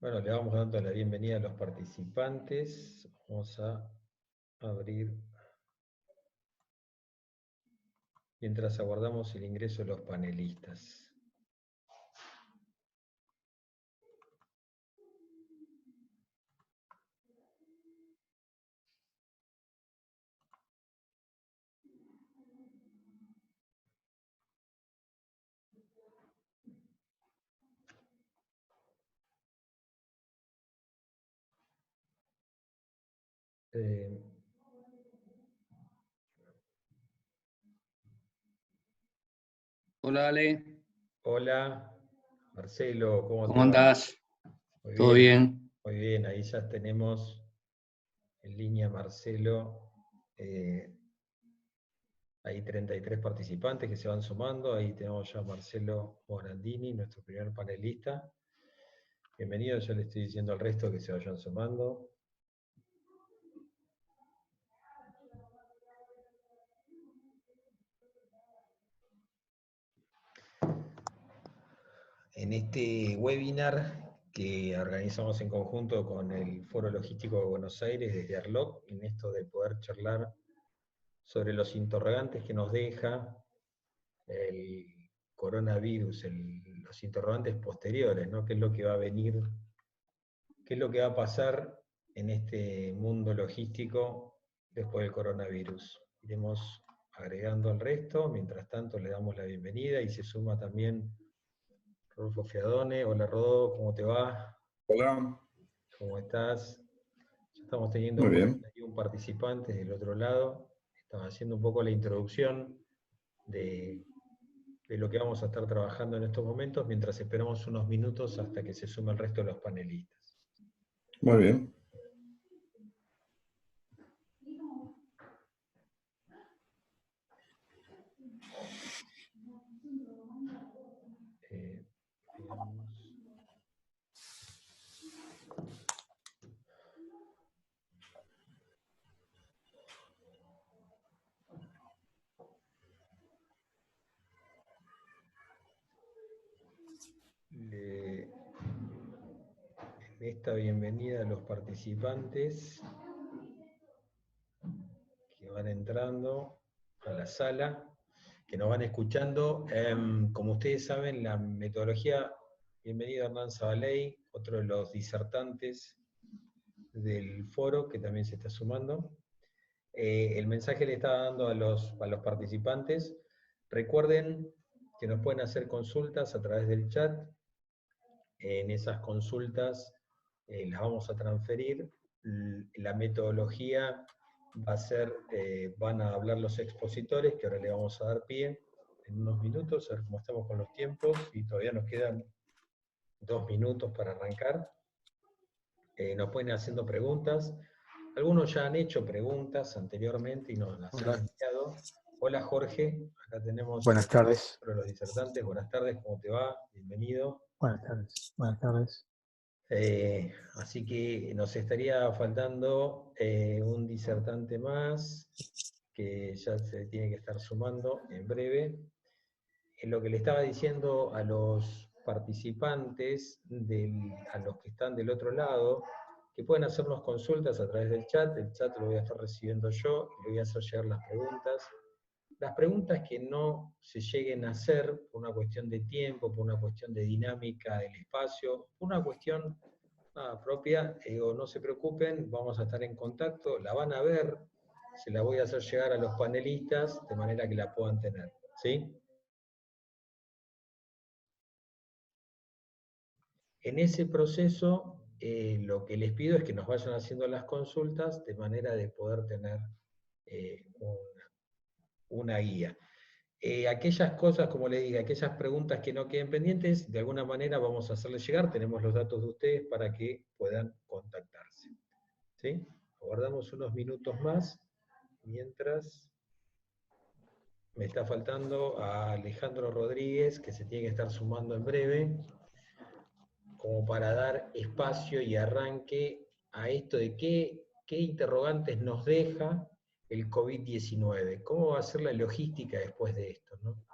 Bueno, le vamos dando la bienvenida a los participantes. Vamos a abrir, mientras aguardamos el ingreso de los panelistas. Hola Ale, Hola, Marcelo, ¿cómo te ¿cómo va? andás? Muy ¿Todo bien, bien? muy bien. Ahí ya tenemos en línea Marcelo. Hay 33 participantes que se van sumando. Ahí tenemos ya a Marcelo Morandini, nuestro primer panelista. Bienvenido, ya le estoy diciendo al resto que se vayan sumando. En este webinar que organizamos en conjunto con el Foro Logístico de Buenos Aires desde Arloc, en esto de poder charlar sobre los interrogantes que nos deja el coronavirus, los interrogantes posteriores, ¿no? ¿Qué es lo que va a venir? ¿Qué es lo que va a pasar en este mundo logístico después del coronavirus? Iremos agregando al resto, mientras tanto le damos la bienvenida y se suma también Rodolfo Fiadone. Hola Rodolfo, ¿cómo te va? Hola. ¿Cómo estás? Ya estamos teniendo Muy bien. 41 participantes del otro lado. Estamos haciendo un poco la introducción de lo que vamos a estar trabajando en estos momentos, mientras esperamos unos minutos hasta que se sume el resto de los panelistas. Muy bien. En esta bienvenida a los participantes que van entrando a la sala, que nos van escuchando. Como ustedes saben, la metodología, bienvenido Hernán Zabaley, otro de los disertantes del foro, que también se está sumando. El mensaje le estaba dando a los participantes. Recuerden que nos pueden hacer consultas a través del chat. En esas consultas las vamos a transferir. La metodología va a ser, van a hablar los expositores, que ahora le vamos a dar pie en unos minutos, a ver cómo estamos con los tiempos, y todavía nos quedan 2 minutos para arrancar. Nos pueden ir haciendo preguntas. Algunos ya han hecho preguntas anteriormente y nos las han enviado. Hola Jorge, acá tenemos Buenas tardes. otro de los disertantes. Buenas tardes, ¿cómo te va? Bienvenido. Buenas tardes. Buenas tardes. Así que nos estaría faltando un disertante más, que ya se tiene que estar sumando en breve. En lo que le estaba diciendo a los participantes, a los que están del otro lado, que pueden hacernos consultas a través del chat. El chat lo voy a estar recibiendo yo, y le voy a hacer llegar las preguntas. Las preguntas que no se lleguen a hacer por una cuestión de tiempo, por una cuestión de dinámica del espacio, por una cuestión propia, no se preocupen, vamos a estar en contacto, la van a ver, se la voy a hacer llegar a los panelistas de manera que la puedan tener, ¿sí? En ese proceso, lo que les pido es que nos vayan haciendo las consultas de manera de poder tener una guía. Aquellas cosas, como les digo, aquellas preguntas que no queden pendientes, de alguna manera vamos a hacerles llegar, tenemos los datos de ustedes para que puedan contactarse. ¿Sí? Aguardamos unos minutos más, mientras me está faltando a Alejandro Rodríguez, que se tiene que estar sumando en breve, como para dar espacio y arranque a esto de qué interrogantes nos deja el COVID-19. ¿Cómo va a ser la logística después de esto, ¿no?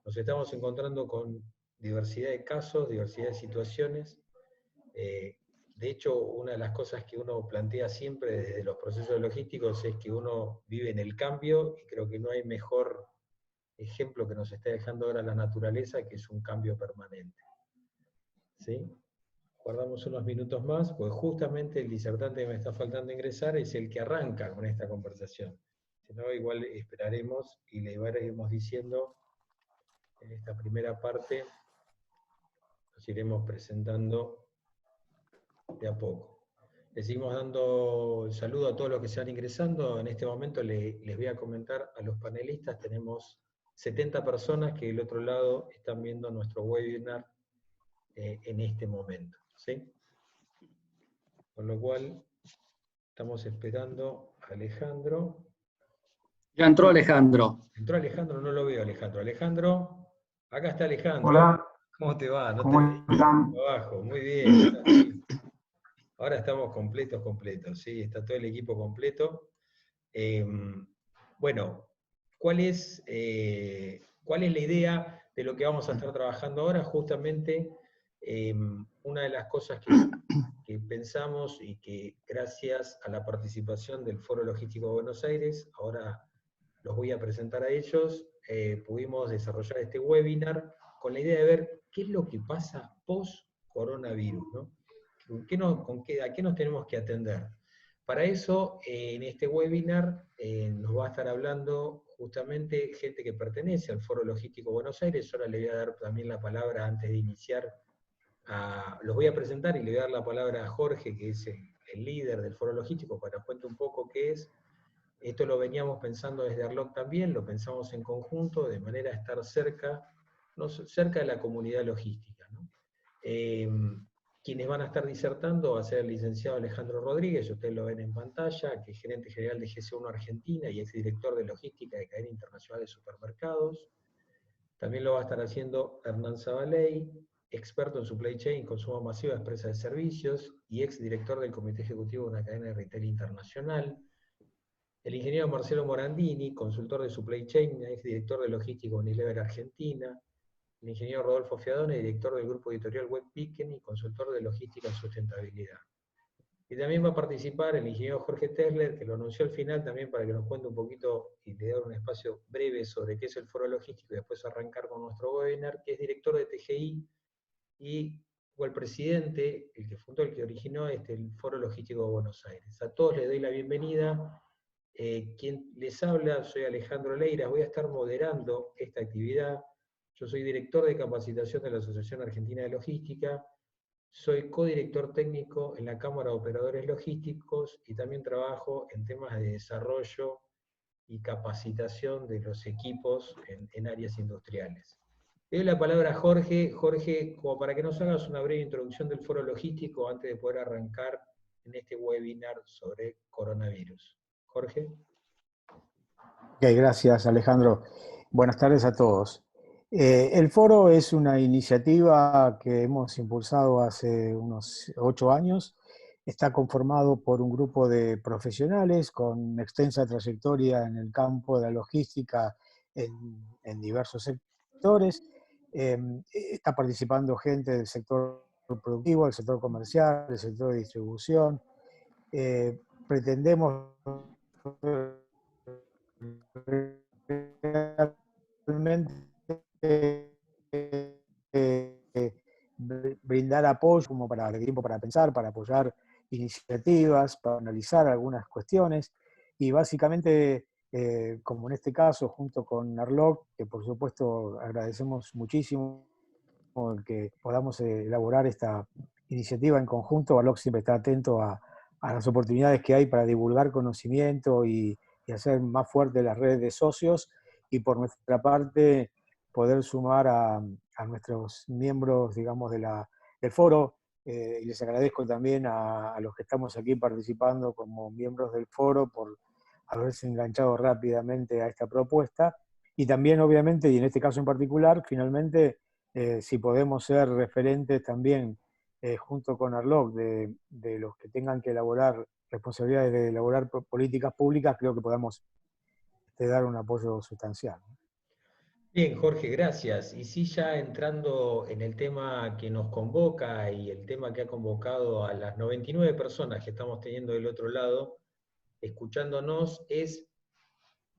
Nos estamos encontrando con diversidad de casos, diversidad de situaciones. De hecho, una de las cosas que uno plantea siempre desde los procesos logísticos es que uno vive en el cambio, y creo que no hay mejor ejemplo que nos está dejando ahora la naturaleza, que es un cambio permanente. ¿Sí? Guardamos unos minutos más, porque justamente el disertante que me está faltando ingresar es el que arranca con esta conversación. Si no, igual esperaremos y le iremos diciendo en esta primera parte, nos iremos presentando de a poco. Les seguimos dando el saludo a todos los que se van ingresando. En este momento les voy a comentar a los panelistas, tenemos 70 personas que del otro lado están viendo nuestro webinar en este momento. ¿Sí? Con lo cual, estamos esperando a Alejandro. Ya entró Alejandro. Entró Alejandro, no lo veo Alejandro. Alejandro, acá está Alejandro. Hola, ¿Cómo te va? No te ¿cómo veía están? abajo. Muy bien. Ahora estamos completos, ¿sí? Está todo el equipo completo. Bueno, ¿cuál es la idea de lo que vamos a estar trabajando ahora? Justamente, una de las cosas que pensamos y que gracias a la participación del Foro Logístico de Buenos Aires, ahora los voy a presentar a ellos, pudimos desarrollar este webinar con la idea de ver qué es lo que pasa post-coronavirus, ¿no? ¿A qué nos tenemos que atender? Para eso, en este webinar nos va a estar hablando justamente gente que pertenece al Foro Logístico Buenos Aires. Ahora le voy a dar también la palabra antes de iniciar. Los voy a presentar y le voy a dar la palabra a Jorge, que es el líder del Foro Logístico, para que cuente un poco qué es. Esto lo veníamos pensando desde Arloc también, lo pensamos en conjunto, de manera a estar cerca de la comunidad logística, ¿no? Quienes van a estar disertando va a ser el licenciado Alejandro Rodríguez, ustedes lo ven en pantalla, que es gerente general de GC1 Argentina y exdirector de logística de Cadena Internacional de Supermercados. También lo va a estar haciendo Hernán Zabaley, experto en supply chain, consumo masivo de empresas de servicios y exdirector del comité ejecutivo de una cadena de retail internacional. El ingeniero Marcelo Morandini, consultor de supply chain, exdirector de logística Unilever Argentina. El ingeniero Rodolfo Fiadone, director del grupo editorial Webbeacon y consultor de logística y sustentabilidad. Y también va a participar el ingeniero Jorge Tesler, que lo anunció al final también para que nos cuente un poquito y le dé un espacio breve sobre qué es el Foro Logístico y después arrancar con nuestro webinar, que es director de TGI y fue el presidente, el que fundó, el que originó el Foro Logístico de Buenos Aires. A todos les doy la bienvenida. Quien les habla, soy Alejandro Leiras, voy a estar moderando esta actividad. Yo soy director de capacitación de la Asociación Argentina de Logística, soy codirector técnico en la Cámara de Operadores Logísticos y también trabajo en temas de desarrollo y capacitación de los equipos en áreas industriales. Le doy la palabra a Jorge. Jorge, como para que nos hagas una breve introducción del Foro Logístico antes de poder arrancar en este webinar sobre coronavirus. Jorge. Ok, gracias Alejandro. Buenas tardes a todos. El foro es una iniciativa que hemos impulsado hace unos 8 años. Está conformado por un grupo de profesionales con extensa trayectoria en el campo de la logística en diversos sectores. Está participando gente del sector productivo, del sector comercial, del sector de distribución. Pretendemos realmente brindar apoyo como para el tiempo para pensar, para apoyar iniciativas, para analizar algunas cuestiones y básicamente, como en este caso, junto con Arloc, que por supuesto agradecemos muchísimo el que podamos elaborar esta iniciativa en conjunto. Arloc siempre está atento a las oportunidades que hay para divulgar conocimiento y hacer más fuerte las redes de socios, y por nuestra parte poder sumar a nuestros miembros, digamos, del foro, y les agradezco también a los que estamos aquí participando como miembros del foro por haberse enganchado rápidamente a esta propuesta, Y también, obviamente, y en este caso en particular, finalmente, si podemos ser referentes también, junto con Arloc, de los que tengan que elaborar responsabilidades de elaborar políticas públicas, creo que podamos dar un apoyo sustancial. Bien, Jorge, gracias. Y sí, ya entrando en el tema que nos convoca y el tema que ha convocado a las 99 personas que estamos teniendo del otro lado, escuchándonos, es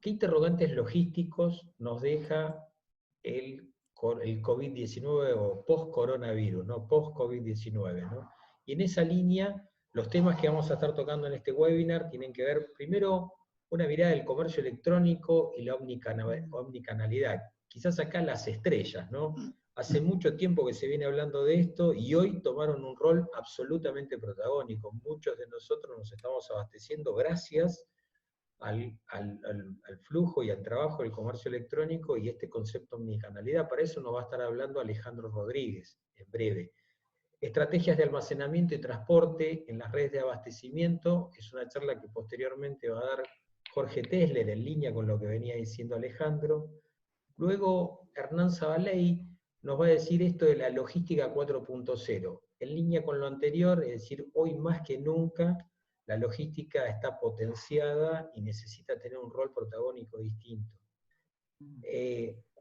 ¿qué interrogantes logísticos nos deja el COVID-19 o post-coronavirus, ¿no? Post-COVID-19, ¿no? Y en esa línea, los temas que vamos a estar tocando en este webinar tienen que ver, primero, una mirada del comercio electrónico y la omnicanalidad. Quizás acá las estrellas, ¿no? Hace mucho tiempo que se viene hablando de esto y hoy tomaron un rol absolutamente protagónico. Muchos de nosotros nos estamos abasteciendo gracias al flujo y al trabajo del comercio electrónico y este concepto de omnicanalidad. Para eso nos va a estar hablando Alejandro Rodríguez en breve. Estrategias de almacenamiento y transporte en las redes de abastecimiento, es una charla que posteriormente va a dar Jorge Tesler en línea con lo que venía diciendo Alejandro. Luego Hernán Zabaley nos va a decir esto de la logística 4.0, en línea con lo anterior, es decir, hoy más que nunca la logística está potenciada y necesita tener un rol protagónico distinto.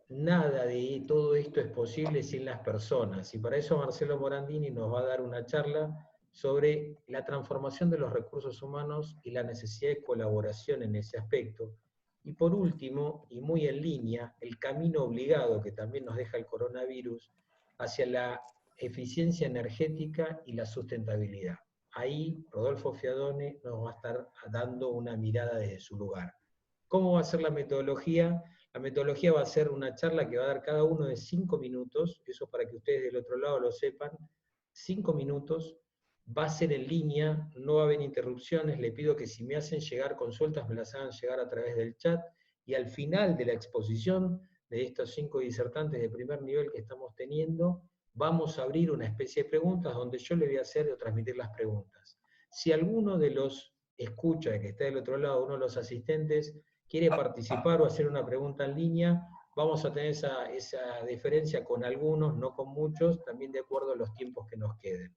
Nada de todo esto es posible sin las personas, y para eso Marcelo Morandini nos va a dar una charla sobre la transformación de los recursos humanos y la necesidad de colaboración en ese aspecto. Y por último, y muy en línea, el camino obligado que también nos deja el coronavirus hacia la eficiencia energética y la sustentabilidad. Ahí Rodolfo Fiadone nos va a estar dando una mirada desde su lugar. ¿Cómo va a ser la metodología? La metodología va a ser una charla que va a dar cada uno de 5 minutos, eso para que ustedes del otro lado lo sepan, 5 minutos, va a ser en línea, no va a haber interrupciones, le pido que si me hacen llegar consultas me las hagan llegar a través del chat, y al final de la exposición de estos 5 disertantes de primer nivel que estamos teniendo, vamos a abrir una especie de preguntas donde yo le voy a hacer o transmitir las preguntas. Si alguno de los escucha, que está del otro lado, uno de los asistentes, quiere participar o hacer una pregunta en línea, vamos a tener esa diferencia con algunos, no con muchos, también de acuerdo a los tiempos que nos queden,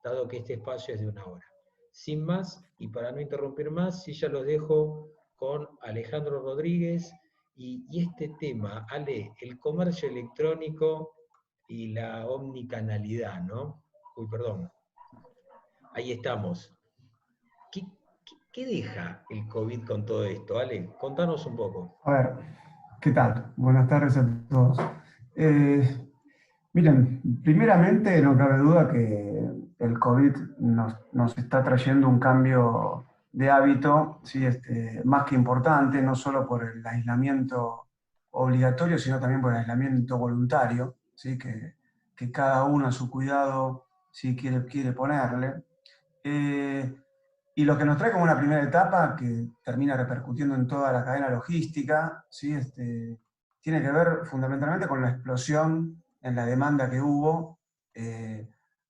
dado que este espacio es de 1 hora. Sin más, y para no interrumpir más, sí ya los dejo con Alejandro Rodríguez, y este tema, Ale, el comercio electrónico y la omnicanalidad, ¿no? Uy, perdón. Ahí estamos. ¿Qué deja el COVID con todo esto? Ale, contanos un poco. A ver, ¿qué tal? Buenas tardes a todos. Miren, primeramente no cabe duda que el COVID nos está trayendo un cambio de hábito, ¿sí? Más que importante, no solo por el aislamiento obligatorio, sino también por el aislamiento voluntario, ¿sí? Que cada uno a su cuidado, ¿sí? quiere ponerle. Y lo que nos trae como una primera etapa, que termina repercutiendo en toda la cadena logística, ¿sí? Tiene que ver fundamentalmente con la explosión en la demanda que hubo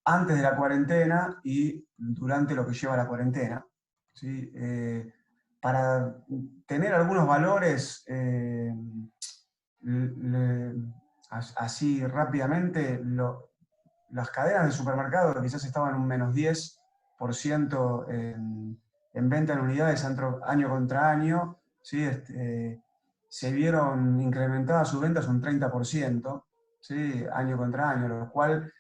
antes de la cuarentena y durante lo que lleva la cuarentena, ¿sí? Para tener algunos valores así rápidamente, las cadenas de supermercados quizás estaban un menos 10% en venta en unidades año contra año, ¿sí? Se vieron incrementadas sus ventas un 30%, ¿sí? Año contra año, lo cual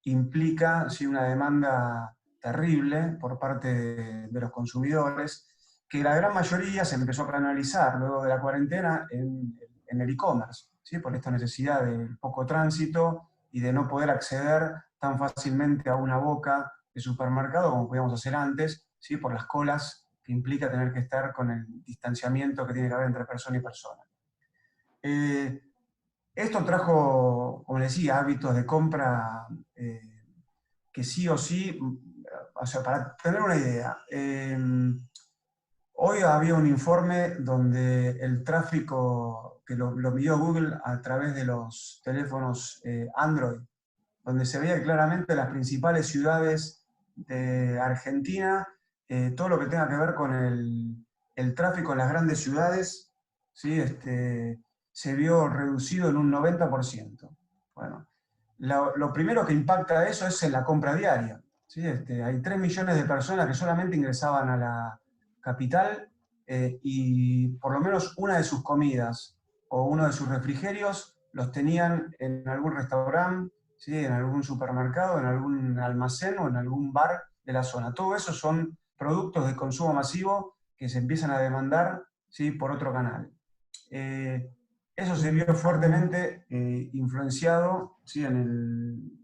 implica, ¿sí? Una demanda terrible por parte de los consumidores, que la gran mayoría se empezó a canalizar luego de la cuarentena en el e-commerce, ¿sí? Por esta necesidad del poco tránsito y de no poder acceder tan fácilmente a una boca de supermercado como podíamos hacer antes, ¿sí? Por las colas que implica tener que estar con el distanciamiento que tiene que haber entre persona y persona. Esto trajo, como les decía, hábitos de compra que sí o sí, o sea, para tener una idea, hoy había un informe donde el tráfico, que lo midió Google a través de los teléfonos Android, donde se veía claramente las principales ciudades de Argentina, todo lo que tenga que ver con el tráfico en las grandes ciudades, ¿sí? se vio reducido en un 90%. Bueno, lo primero que impacta eso es en la compra diaria. ¿Sí? Hay 3 millones de personas que solamente ingresaban a la capital y por lo menos una de sus comidas o uno de sus refrigerios los tenían en algún restaurante, ¿sí? En algún supermercado, en algún almacén o en algún bar de la zona. Todo eso son productos de consumo masivo que se empiezan a demandar, ¿sí? Por otro canal. Eso se vio fuertemente influenciado, ¿sí? en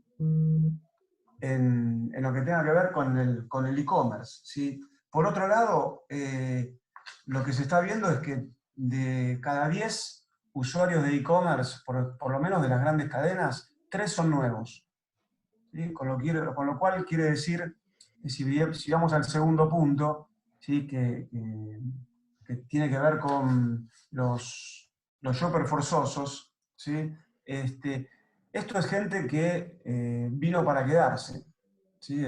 lo que tenga que ver con el e-commerce, ¿sí? Por otro lado, lo que se está viendo es que de cada 10 usuarios de e-commerce, por lo menos de las grandes cadenas, 3 son nuevos. ¿Sí? Con lo cual quiere decir que si vamos al segundo punto, ¿sí? que tiene que ver con los shoppers forzosos, ¿sí? Esto es gente que vino para quedarse. ¿Sí?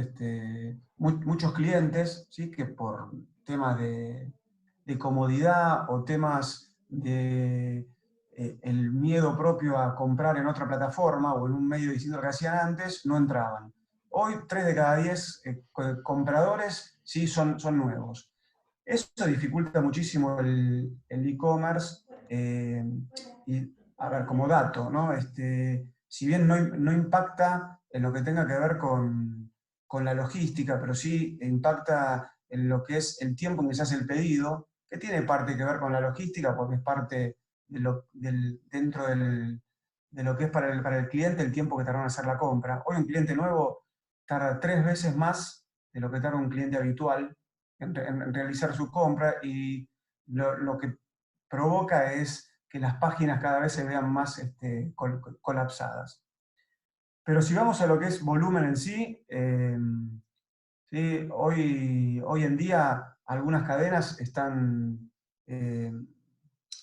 Muchos clientes, ¿sí? Que por temas de comodidad o temas de el miedo propio a comprar en otra plataforma o en un medio distinto al que hacían antes, no entraban. Hoy 3 de cada 10 compradores sí son nuevos. Eso dificulta muchísimo el e-commerce y, a ver, como dato, ¿no? Si bien no impacta en lo que tenga que ver con la logística, pero sí impacta en lo que es el tiempo en que se hace el pedido, que tiene parte que ver con la logística, porque es parte dentro de lo que es para el cliente el tiempo que tarda en hacer la compra. Hoy un cliente nuevo tarda 3 veces más de lo que tarda un cliente habitual en realizar su compra, y lo que provoca es que las páginas cada vez se vean más colapsadas. Pero si vamos a lo que es volumen en sí, ¿sí? Hoy en día algunas cadenas están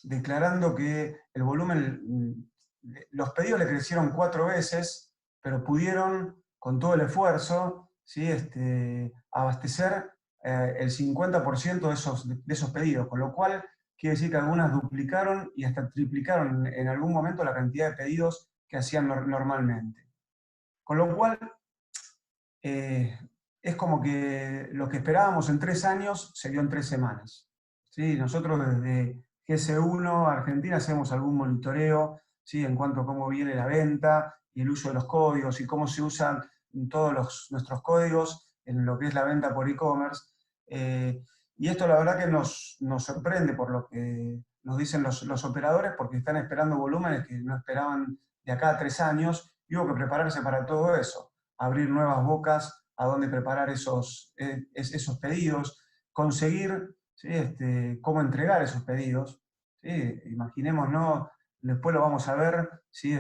declarando que el volumen, los pedidos le crecieron 4 veces, pero pudieron, con todo el esfuerzo, ¿sí? Abastecer el 50% de esos pedidos, con lo cual quiere decir que algunas duplicaron y hasta triplicaron en algún momento la cantidad de pedidos que hacían normalmente. Con lo cual, es como que lo que esperábamos en 3 años se dio en 3 semanas. ¿Sí? Nosotros desde GS1 Argentina hacemos algún monitoreo, ¿sí? En cuanto a cómo viene la venta y el uso de los códigos y cómo se usan todos nuestros códigos en lo que es la venta por e-commerce. Y esto la verdad que nos sorprende por lo que nos dicen los operadores, porque están esperando volúmenes que no esperaban de acá a 3 años, y hubo que prepararse para todo eso, abrir nuevas bocas a donde preparar esos pedidos, conseguir, ¿sí? Cómo entregar esos pedidos. ¿Sí? Imaginémonos, después lo vamos a ver, ¿sí?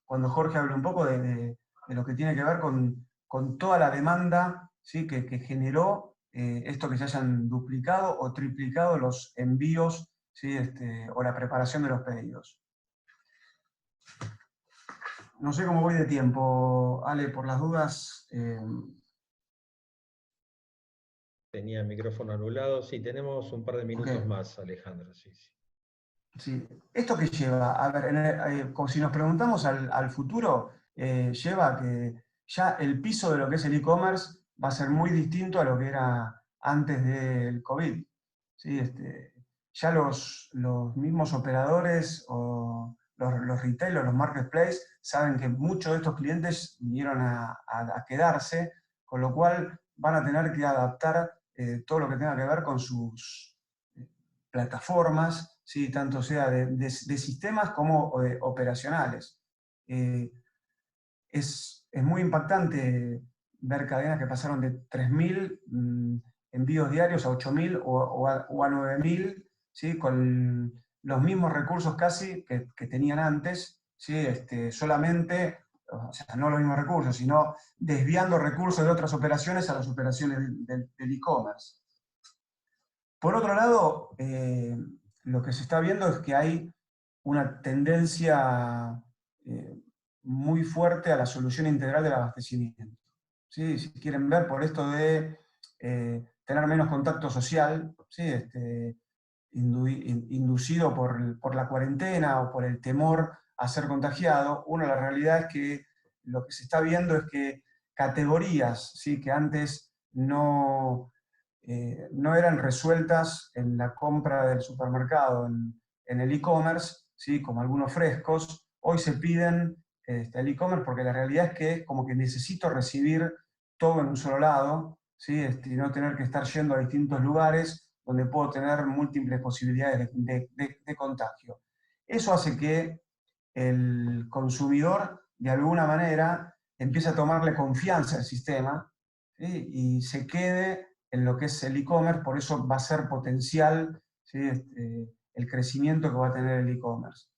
Cuando Jorge hable un poco de lo que tiene que ver con toda la demanda, ¿sí? que generó esto, que se hayan duplicado o triplicado los envíos, ¿sí? O la preparación de los pedidos. No sé cómo voy de tiempo, Ale, por las dudas. Tenía el micrófono anulado. Sí, tenemos un par de minutos Okay. más, Alejandro. Sí, sí. Sí. ¿Esto qué lleva? A ver, como si nos preguntamos al futuro, lleva a que ya el piso de lo que es el e-commerce va a ser muy distinto a lo que era antes del COVID. ¿Sí? Ya los mismos operadores o los retailers, los marketplaces, saben que muchos de estos clientes vinieron a quedarse, con lo cual van a tener que adaptar todo lo que tenga que ver con sus plataformas, ¿sí? Tanto sea de sistemas como operacionales. Es muy impactante ver cadenas que pasaron de 3.000 envíos diarios a 8.000 o a 9.000, ¿sí? Con los mismos recursos casi que tenían antes, ¿sí? Solamente, o sea, no los mismos recursos, sino desviando recursos de otras operaciones a las operaciones del e-commerce. Por otro lado, lo que se está viendo es que hay una tendencia muy fuerte a la solución integral del abastecimiento. ¿Sí? Si quieren ver, por esto de tener menos contacto social, ¿sí? inducido por la cuarentena o por el temor a ser contagiado. Uno, la realidad es que lo que se está viendo es que categorías, ¿sí?, que antes no eran resueltas en la compra del supermercado, en el e-commerce, ¿sí?, como algunos frescos, hoy se piden el e-commerce porque la realidad es que como que necesito recibir todo en un solo lado, ¿sí?, y no tener que estar yendo a distintos lugares donde puedo tener múltiples posibilidades de contagio. Eso hace que el consumidor, de alguna manera, empiece a tomarle confianza al sistema, ¿sí?, y se quede en lo que es el e-commerce. Por eso va a ser potencial, ¿sí?, el crecimiento que va a tener el e-commerce.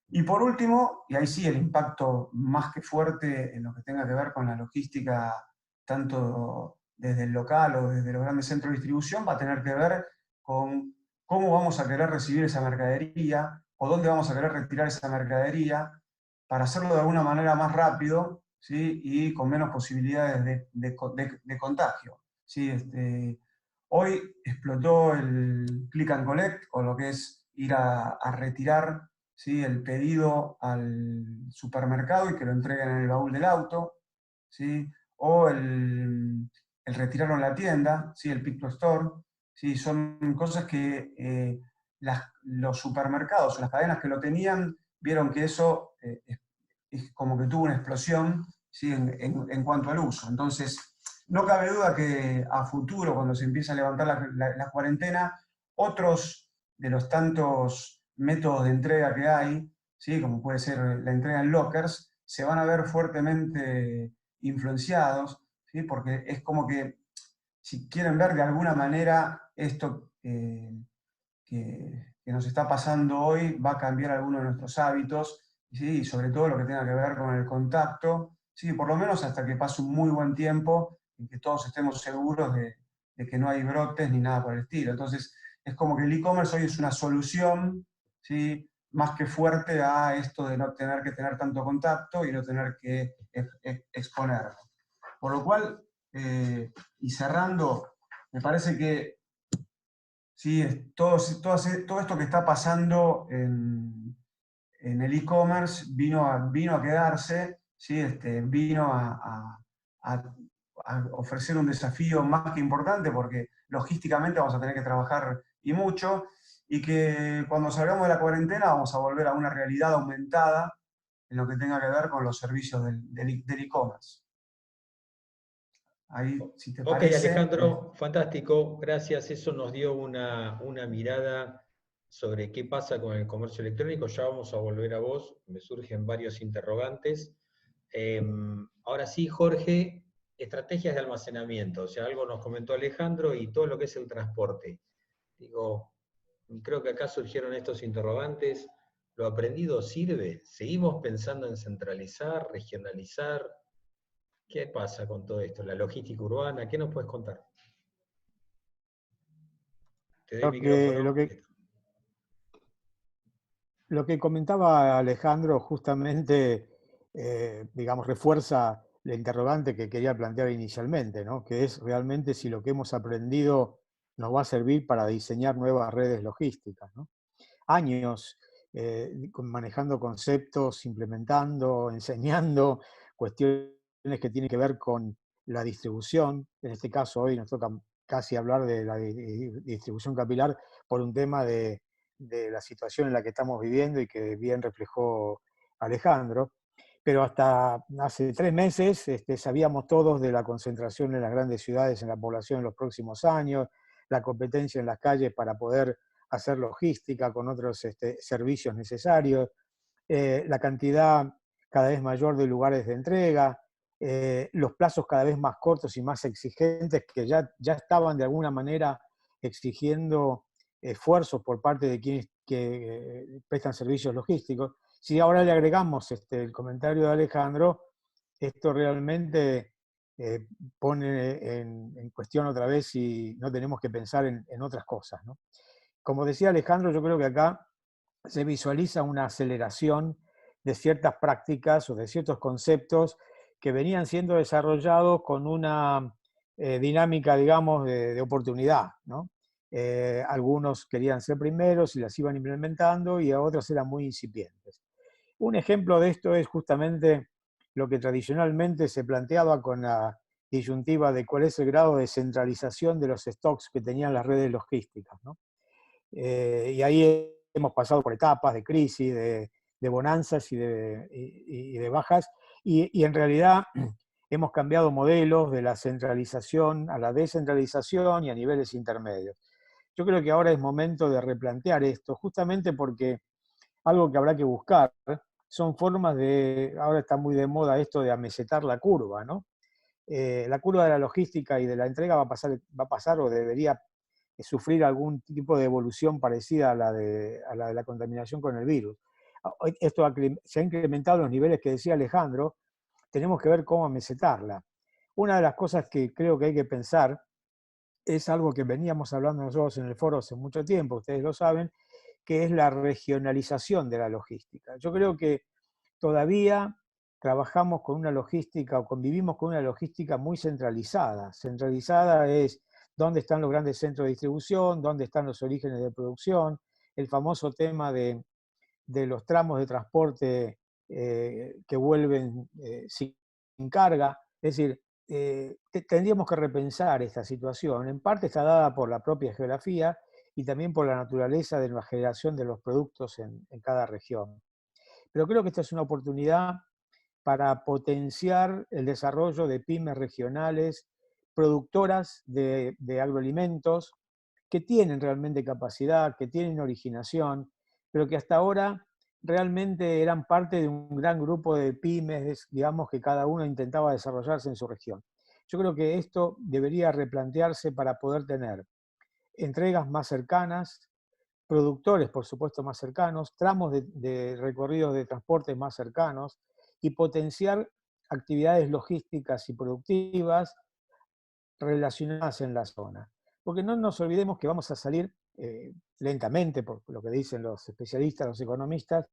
Y por último, y ahí sí el impacto más que fuerte en lo que tenga que ver con la logística, tanto desde el local o desde los grandes centros de distribución, va a tener que ver con cómo vamos a querer recibir esa mercadería o dónde vamos a querer retirar esa mercadería para hacerlo de alguna manera más rápido, ¿sí?, y con menos posibilidades de contagio, ¿sí? Hoy explotó el click and collect, o lo que es ir a retirar, ¿sí?, el pedido al supermercado y que lo entreguen en el baúl del auto, ¿sí?, o el retirarlo en la tienda, ¿sí?, el pick to store, ¿sí?, son cosas que los supermercados o las cadenas que lo tenían vieron que eso es como que tuvo una explosión, ¿sí?, en cuanto al uso. Entonces, no cabe duda que a futuro, cuando se empiece a levantar la cuarentena, otros de los tantos métodos de entrega que hay, ¿sí?, como puede ser la entrega en lockers, se van a ver fuertemente influenciados, ¿sí?, porque es como que, si quieren ver de alguna manera esto que nos está pasando hoy, va a cambiar algunos de nuestros hábitos, ¿sí?, y sobre todo lo que tenga que ver con el contacto, ¿sí?, por lo menos hasta que pase un muy buen tiempo y que todos estemos seguros de que no hay brotes ni nada por el estilo. Entonces, es como que el e-commerce hoy es una solución, ¿sí?, más que fuerte a esto de no tener que tener tanto contacto y no tener que exponerlo. Por lo cual, y cerrando, me parece que sí, todo esto que está pasando en el e-commerce vino a quedarse, ¿sí?, vino a ofrecer un desafío más que importante, porque logísticamente vamos a tener que trabajar y mucho, y que cuando salgamos de la cuarentena vamos a volver a una realidad aumentada en lo que tenga que ver con los servicios del e-commerce. Ahí, si te Ok, parece... Alejandro, fantástico, gracias. Eso nos dio una mirada sobre qué pasa con el comercio electrónico. Ya vamos a volver a vos, me surgen varios interrogantes. Ahora sí, Jorge, estrategias de almacenamiento. O sea, algo nos comentó Alejandro y todo lo que es el transporte. Digo, creo que acá surgieron estos interrogantes. ¿Lo aprendido sirve? ¿Seguimos pensando en centralizar, regionalizar? ¿Qué pasa con todo esto? ¿La logística urbana? ¿Qué nos puedes contar? Te doy el micrófono. Lo que comentaba Alejandro justamente, digamos, refuerza la interrogante que quería plantear inicialmente, ¿no?, que es realmente si lo que hemos aprendido nos va a servir para diseñar nuevas redes logísticas, ¿no? Años manejando conceptos, implementando, enseñando cuestiones que tienen que ver con la distribución. En este caso hoy nos toca casi hablar de la distribución capilar por un tema de la situación en la que estamos viviendo y que bien reflejó Alejandro. Pero hasta hace 3 meses sabíamos todos de la concentración en las grandes ciudades en la población en los próximos años, la competencia en las calles para poder hacer logística con otros servicios necesarios, la cantidad cada vez mayor de lugares de entrega, los plazos cada vez más cortos y más exigentes que ya estaban de alguna manera exigiendo esfuerzos por parte de quienes que prestan servicios logísticos. Si ahora le agregamos el comentario de Alejandro, esto realmente pone en cuestión otra vez si no tenemos que pensar en otras cosas, ¿no? Como decía Alejandro, yo creo que acá se visualiza una aceleración de ciertas prácticas o de ciertos conceptos que venían siendo desarrollados con una dinámica, digamos, de oportunidad, ¿no? Algunos querían ser primeros y las iban implementando y a otros eran muy incipientes. Un ejemplo de esto es justamente lo que tradicionalmente se planteaba con la disyuntiva de cuál es el grado de centralización de los stocks que tenían las redes logísticas, ¿no? Y ahí hemos pasado por etapas de crisis, de bonanzas y de bajas, y en realidad hemos cambiado modelos de la centralización a la descentralización y a niveles intermedios. Yo creo que ahora es momento de replantear esto, justamente porque algo que habrá que buscar son formas de, ahora está muy de moda esto de amesetar la curva, ¿no? La curva de la logística y de la entrega va a pasar o debería sufrir algún tipo de evolución parecida a la de la contaminación con el virus. Esto se ha incrementado los niveles que decía Alejandro, tenemos que ver cómo amesetarla. Una de las cosas que creo que hay que pensar es algo que veníamos hablando nosotros en el foro hace mucho tiempo, ustedes lo saben, que es la regionalización de la logística. Yo creo que todavía trabajamos con una logística o convivimos con una logística muy centralizada. Centralizada es dónde están los grandes centros de distribución, dónde están los orígenes de producción, el famoso tema de los tramos de transporte que vuelven sin carga. Es decir, tendríamos que repensar esta situación. En parte está dada por la propia geografía y también por la naturaleza de la generación de los productos en cada región. Pero creo que esta es una oportunidad para potenciar el desarrollo de pymes regionales, productoras de agroalimentos, que tienen realmente capacidad, que tienen originación, pero que hasta ahora realmente eran parte de un gran grupo de pymes, digamos, que cada uno intentaba desarrollarse en su región. Yo creo que esto debería replantearse para poder tener entregas más cercanas, productores, por supuesto, más cercanos, tramos de recorridos de transporte más cercanos y potenciar actividades logísticas y productivas relacionadas en la zona. Porque no nos olvidemos que vamos a salir lentamente, por lo que dicen los especialistas, los economistas,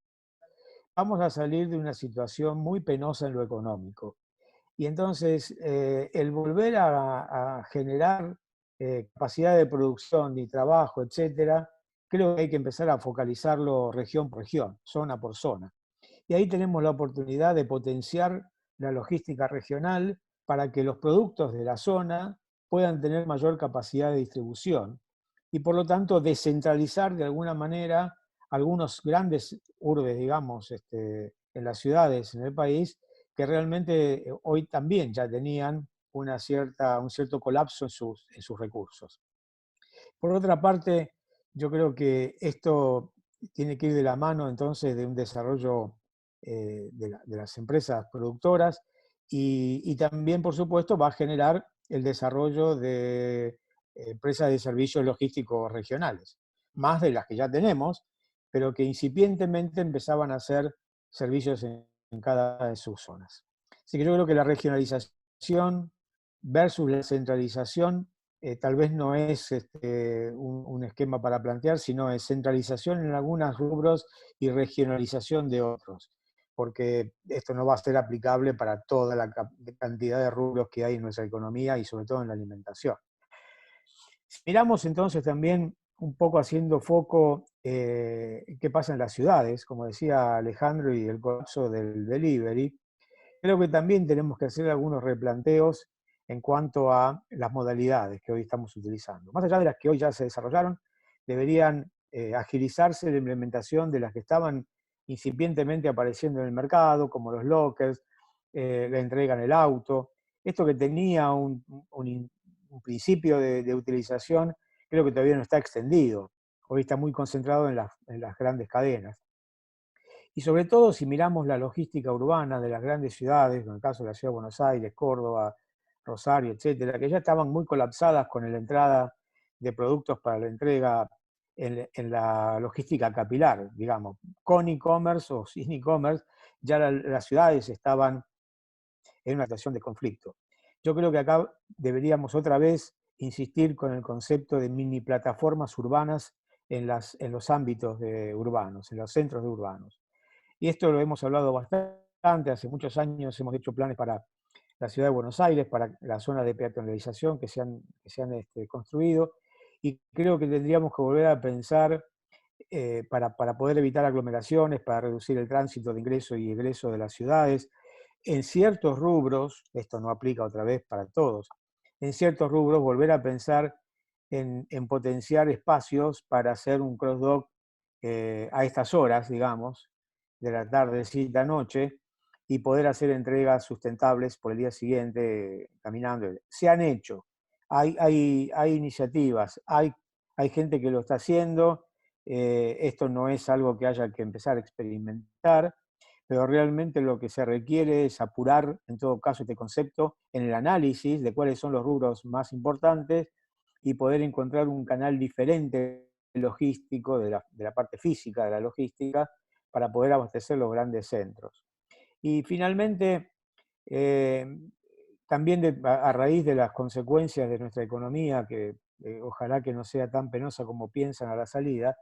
vamos a salir de una situación muy penosa en lo económico. Y entonces el volver a generar capacidad de producción y trabajo, etcétera, creo que hay que empezar a focalizarlo región por región, zona por zona. Y ahí tenemos la oportunidad de potenciar la logística regional para que los productos de la zona puedan tener mayor capacidad de distribución y por lo tanto descentralizar de alguna manera algunos grandes urbes, digamos, en las ciudades, en el país, que realmente hoy también ya tenían un cierto colapso en sus recursos. Por otra parte, yo creo que esto tiene que ir de la mano entonces de un desarrollo de las empresas productoras y también, por supuesto, va a generar el desarrollo de empresas de servicios logísticos regionales, más de las que ya tenemos, pero que incipientemente empezaban a hacer servicios en cada de sus zonas. Así que yo creo que la regionalización versus la centralización tal vez no es un esquema para plantear, sino es centralización en algunos rubros y regionalización de otros, porque esto no va a ser aplicable para toda la cantidad de rubros que hay en nuestra economía y sobre todo en la alimentación. Si miramos entonces también un poco haciendo foco qué pasa en las ciudades, como decía Alejandro, y el colapso del delivery, creo que también tenemos que hacer algunos replanteos en cuanto a las modalidades que hoy estamos utilizando. Más allá de las que hoy ya se desarrollaron, deberían agilizarse la implementación de las que estaban incipientemente apareciendo en el mercado, como los lockers, la entrega en el auto. Esto que tenía un principio de utilización, creo que todavía no está extendido. Hoy está muy concentrado en las grandes cadenas. Y sobre todo si miramos la logística urbana de las grandes ciudades, en el caso de la ciudad de Buenos Aires, Córdoba, Rosario, etcétera, que ya estaban muy colapsadas con la entrada de productos para la entrega en la logística capilar, digamos, con e-commerce o sin e-commerce, ya las ciudades estaban en una situación de conflicto. Yo creo que acá deberíamos otra vez insistir con el concepto de mini plataformas urbanas en los ámbitos urbanos, en los centros de urbanos. Y esto lo hemos hablado bastante, hace muchos años hemos hecho planes para la ciudad de Buenos Aires, para la zona de peatonalización que se han construido, y creo que tendríamos que volver a pensar para poder evitar aglomeraciones, para reducir el tránsito de ingreso y egreso de las ciudades, en ciertos rubros, esto no aplica otra vez para todos, en ciertos rubros volver a pensar en potenciar espacios para hacer un cross-dock a estas horas, digamos, de la tardecita a noche, y poder hacer entregas sustentables por el día siguiente caminando. Se han hecho, hay iniciativas, hay gente que lo está haciendo, esto no es algo que haya que empezar a experimentar, pero realmente lo que se requiere es apurar, en todo caso, este concepto en el análisis de cuáles son los rubros más importantes y poder encontrar un canal diferente logístico de la parte física de la logística para poder abastecer los grandes centros. Y finalmente, eh, también a raíz de las consecuencias de nuestra economía, que ojalá que no sea tan penosa como piensan a la salida,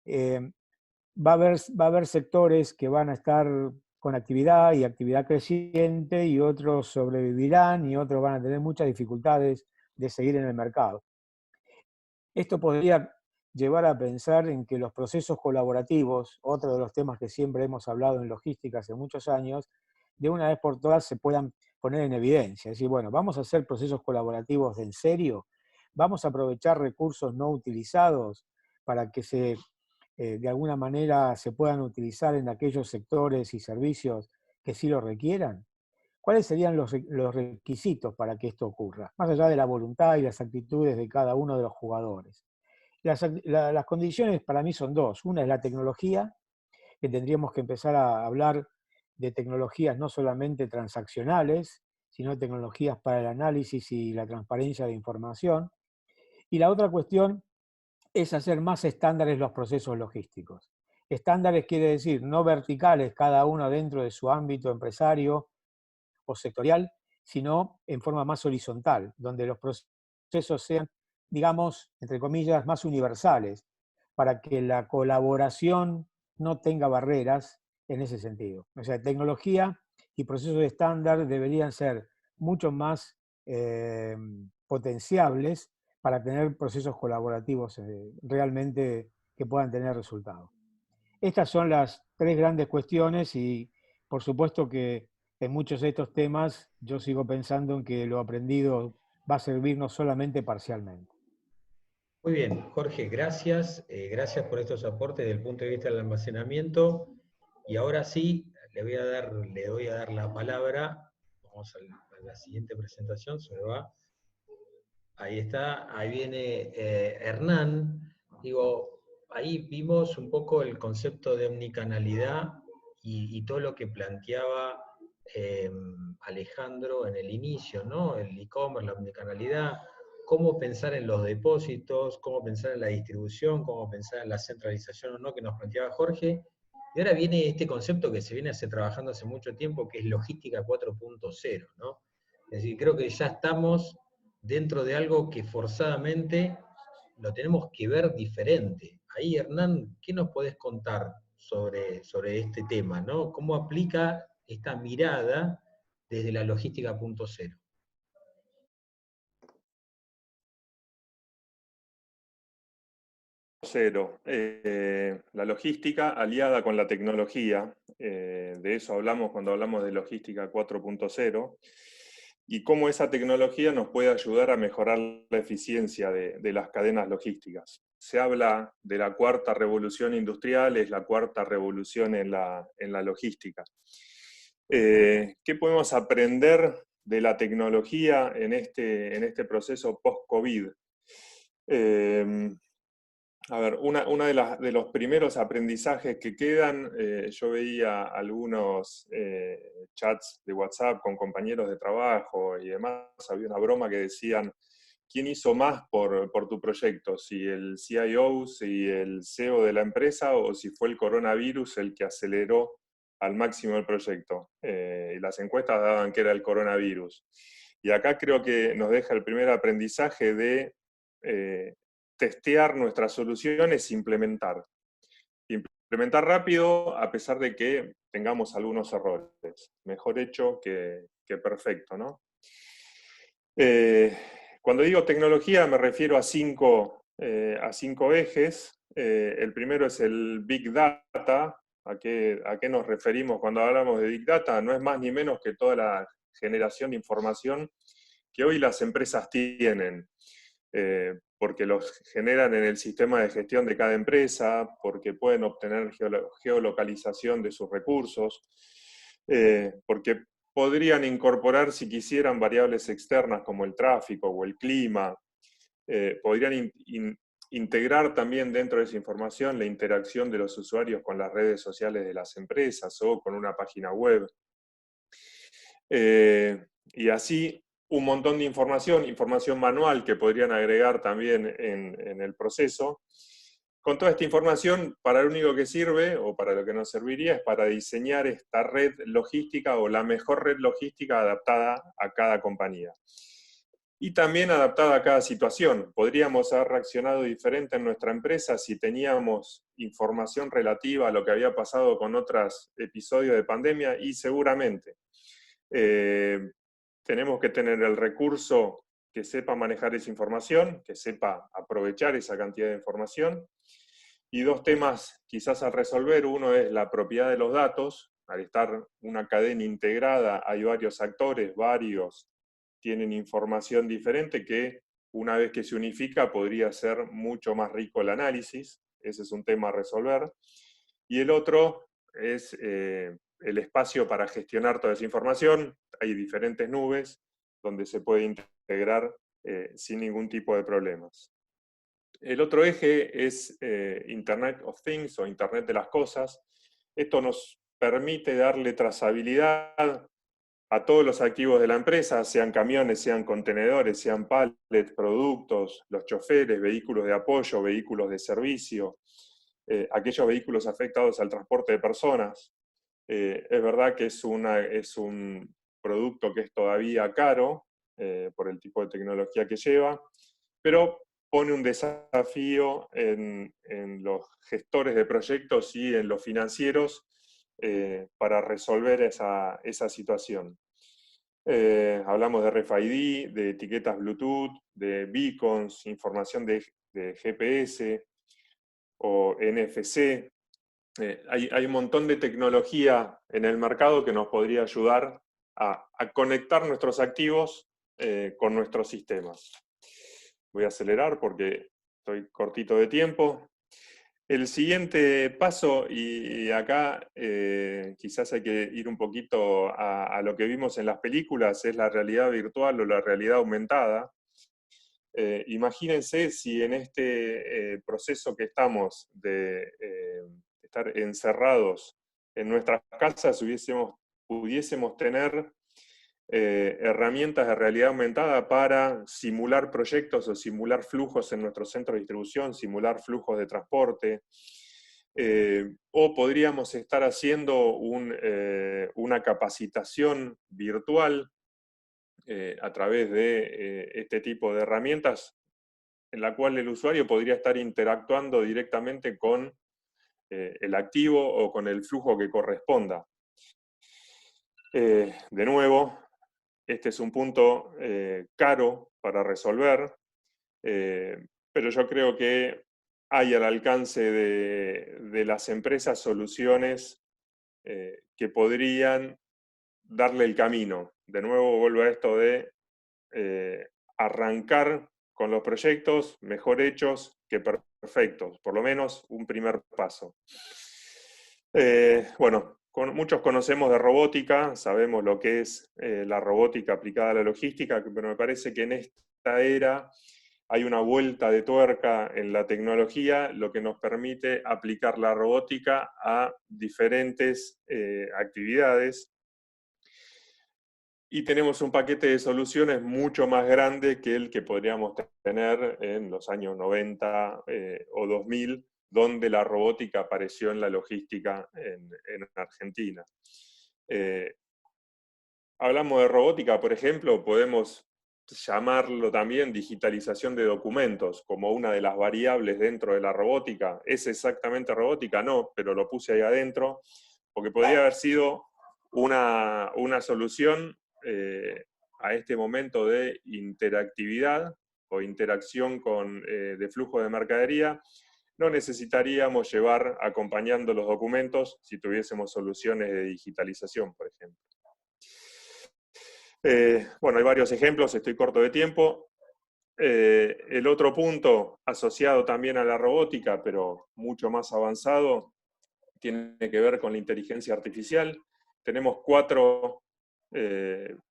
va a haber sectores que van a estar con actividad y actividad creciente, y otros sobrevivirán y otros van a tener muchas dificultades de seguir en el mercado. Esto podría llevar a pensar en que los procesos colaborativos, otro de los temas que siempre hemos hablado en logística hace muchos años, de una vez por todas se puedan poner en evidencia. Es decir, bueno, vamos a hacer procesos colaborativos en serio, vamos a aprovechar recursos no utilizados para que de alguna manera se puedan utilizar en aquellos sectores y servicios que sí lo requieran. ¿Cuáles serían los requisitos para que esto ocurra? Más allá de la voluntad y las actitudes de cada uno de los jugadores. Las condiciones para mí son dos. Una es la tecnología, que tendríamos que empezar a hablar de tecnologías no solamente transaccionales, sino tecnologías para el análisis y la transparencia de información. Y la otra cuestión es hacer más estándares los procesos logísticos. Estándares quiere decir no verticales, cada uno dentro de su ámbito empresario o sectorial, sino en forma más horizontal, donde los procesos sean, digamos, entre comillas, más universales, para que la colaboración no tenga barreras en ese sentido. O sea, tecnología y procesos de estándar deberían ser mucho más potenciables para tener procesos colaborativos realmente que puedan tener resultados. Estas son las tres grandes cuestiones y por supuesto que en muchos de estos temas yo sigo pensando en que lo aprendido va a servirnos solamente parcialmente. Muy bien, Jorge, gracias. Gracias por estos aportes desde el punto de vista del almacenamiento. Y ahora sí, le voy a dar la palabra. Vamos a la siguiente presentación, se me va. Ahí está, ahí viene Hernán. Digo, ahí vimos un poco el concepto de omnicanalidad y todo lo que planteaba Alejandro en el inicio, ¿no? El e-commerce, la omnicanalidad, cómo pensar en los depósitos, cómo pensar en la distribución, cómo pensar en la centralización o no, que nos planteaba Jorge. Y ahora viene este concepto que se viene trabajando hace mucho tiempo, que es logística 4.0, ¿no? Es decir, creo que ya estamos dentro de algo que forzadamente lo tenemos que ver diferente. Ahí, Hernán, ¿qué nos podés contar sobre este tema, ¿no? ¿Cómo aplica esta mirada desde la logística 0.0? Cero. La logística aliada con la tecnología, de eso hablamos cuando hablamos de logística 4.0, y cómo esa tecnología nos puede ayudar a mejorar la eficiencia de las cadenas logísticas. Se habla de la cuarta revolución industrial, es la cuarta revolución en la logística. ¿Qué podemos aprender de la tecnología en este proceso post-COVID? A ver, una de los primeros aprendizajes que quedan, yo veía algunos chats de WhatsApp con compañeros de trabajo y demás, había una broma que decían, ¿quién hizo más por tu proyecto? ¿Si el CIO, si el CEO de la empresa o si fue el coronavirus el que aceleró al máximo el proyecto? Y las encuestas daban que era el coronavirus. Y acá creo que nos deja el primer aprendizaje de testear nuestras soluciones e implementar. Implementar rápido a pesar de que tengamos algunos errores. Mejor hecho que perfecto, ¿no? Cuando digo tecnología me refiero a cinco a 5 ejes. El primero es el Big Data. ¿A qué nos referimos cuando hablamos de Big Data? No es más ni menos que toda la generación de información que hoy las empresas tienen, porque los generan en el sistema de gestión de cada empresa, porque pueden obtener geolocalización de sus recursos, porque podrían incorporar, si quisieran, variables externas como el tráfico o el clima, podrían integrar también dentro de esa información la interacción de los usuarios con las redes sociales de las empresas o con una página web. Y así un montón de información manual que podrían agregar también en el proceso. Con toda esta información, para lo único que sirve, o para lo que nos serviría, es para diseñar esta red logística o la mejor red logística adaptada a cada compañía. Y también adaptada a cada situación. Podríamos haber reaccionado diferente en nuestra empresa si teníamos información relativa a lo que había pasado con otros episodios de pandemia, y seguramente. Tenemos que tener el recurso que sepa manejar esa información, que sepa aprovechar esa cantidad de información. Y 2 temas quizás a resolver. Uno es la propiedad de los datos. Al estar una cadena integrada, hay varios actores, varios tienen información diferente que una vez que se unifica podría ser mucho más rico el análisis. Ese es un tema a resolver. Y el otro es el espacio para gestionar toda esa información. Hay diferentes nubes donde se puede integrar sin ningún tipo de problemas. El otro eje es Internet of Things o Internet de las Cosas. Esto nos permite darle trazabilidad a todos los activos de la empresa, sean camiones, sean contenedores, sean pallets, productos, los choferes, vehículos de apoyo, vehículos de servicio, aquellos vehículos afectados al transporte de personas. Es verdad que es un producto que es todavía caro por el tipo de tecnología que lleva, pero pone un desafío en los gestores de proyectos y en los financieros para resolver esa situación. Hablamos de RFID, de etiquetas Bluetooth, de beacons, información de GPS o NFC. Hay un montón de tecnología en el mercado que nos podría ayudar a conectar nuestros activos con nuestros sistemas. Voy a acelerar porque estoy cortito de tiempo. El siguiente paso, y acá quizás hay que ir un poquito a lo que vimos en las películas, es la realidad virtual o la realidad aumentada. Imagínense si en este proceso que estamos de estar encerrados en nuestras casas pudiésemos tener herramientas de realidad aumentada para simular proyectos o simular flujos en nuestro centro de distribución, simular flujos de transporte, o podríamos estar haciendo una capacitación virtual a través de este tipo de herramientas, en la cual el usuario podría estar interactuando directamente con el activo o con el flujo que corresponda. De nuevo, este es un punto caro para resolver, pero yo creo que hay al alcance de las empresas soluciones que podrían darle el camino. De nuevo vuelvo a esto de arrancar con los proyectos mejor hechos que perfectos, por lo menos un primer paso. Bueno, muchos conocemos de robótica, sabemos lo que es la robótica aplicada a la logística, pero me parece que en esta era hay una vuelta de tuerca en la tecnología, lo que nos permite aplicar la robótica a diferentes actividades. Y tenemos un paquete de soluciones mucho más grande que el que podríamos tener en los años 90 o 2000, donde la robótica apareció en la logística en Argentina. Hablamos de robótica, por ejemplo, podemos llamarlo también digitalización de documentos, como una de las variables dentro de la robótica. ¿Es exactamente robótica? No, pero lo puse ahí adentro, porque podría haber sido una solución a este momento de interactividad o interacción de flujo de mercadería, no necesitaríamos llevar acompañando los documentos si tuviésemos soluciones de digitalización, por ejemplo. Bueno, hay varios ejemplos, estoy corto de tiempo. El otro punto, asociado también a la robótica, pero mucho más avanzado, tiene que ver con la inteligencia artificial. Tenemos 4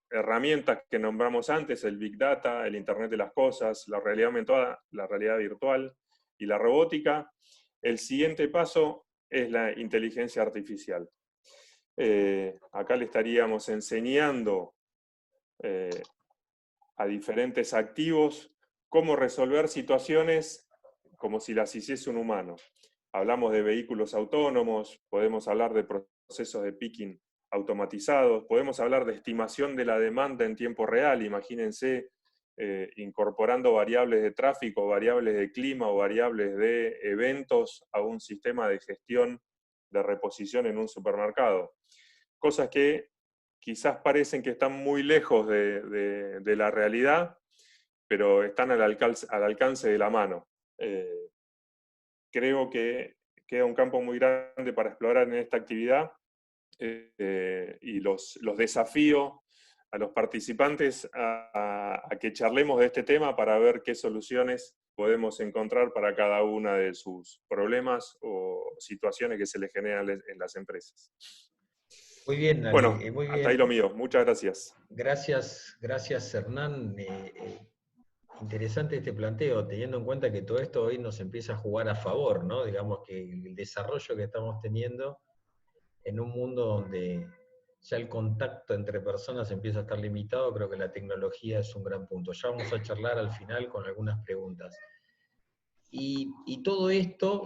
herramientas que nombramos antes: el Big Data, el Internet de las Cosas, la realidad aumentada, la realidad virtual y la robótica. El siguiente paso es la inteligencia artificial. Acá le estaríamos enseñando a diferentes activos cómo resolver situaciones como si las hiciese un humano. Hablamos de vehículos autónomos, podemos hablar de procesos de picking automatizados, podemos hablar de estimación de la demanda en tiempo real. Imagínense incorporando variables de tráfico, variables de clima o variables de eventos a un sistema de gestión de reposición en un supermercado. Cosas que quizás parecen que están muy lejos de la realidad, pero están al alcance de la mano. Creo que queda un campo muy grande para explorar en esta actividad, y los desafío a los participantes a que charlemos de este tema para ver qué soluciones podemos encontrar para cada una de sus problemas o situaciones que se les generan en las empresas. Muy bien, Ale, Bueno, muy bien. hasta ahí lo mío. Muchas gracias. Gracias Hernán. Interesante este planteo, teniendo en cuenta que todo esto hoy nos empieza a jugar a favor, ¿no? Digamos que el desarrollo que estamos teniendo en un mundo donde ya el contacto entre personas empieza a estar limitado, creo que la tecnología es un gran punto. Ya vamos a charlar al final con algunas preguntas. Y todo esto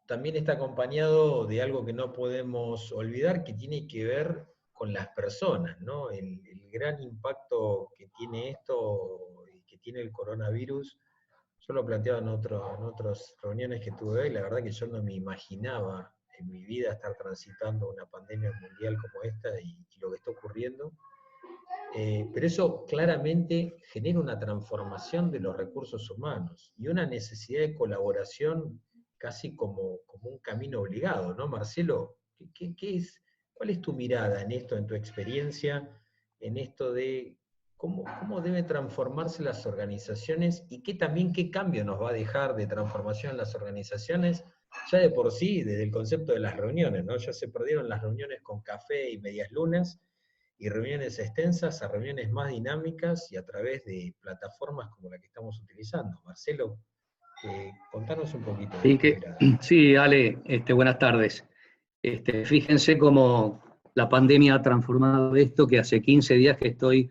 también está acompañado de algo que no podemos olvidar, que tiene que ver con las personas, ¿no? El gran impacto que tiene esto y que tiene el coronavirus. Yo lo planteaba en otras reuniones que tuve hoy, la verdad que yo no me imaginaba en mi vida estar transitando una pandemia mundial como esta y lo que está ocurriendo. Pero eso claramente genera una transformación de los recursos humanos y una necesidad de colaboración casi como un camino obligado, ¿no, Marcelo? ¿Cuál es tu mirada en esto, en tu experiencia, en esto de cómo deben transformarse las organizaciones y qué cambio nos va a dejar de transformación en las organizaciones? Ya de por sí, desde el concepto de las reuniones, ¿no? Ya se perdieron las reuniones con café y medias lunas, y reuniones extensas a reuniones más dinámicas y a través de plataformas como la que estamos utilizando. Marcelo, contanos un poquito de tu mirada. Sí, Ale, buenas tardes. Fíjense cómo la pandemia ha transformado esto, que hace 15 días que estoy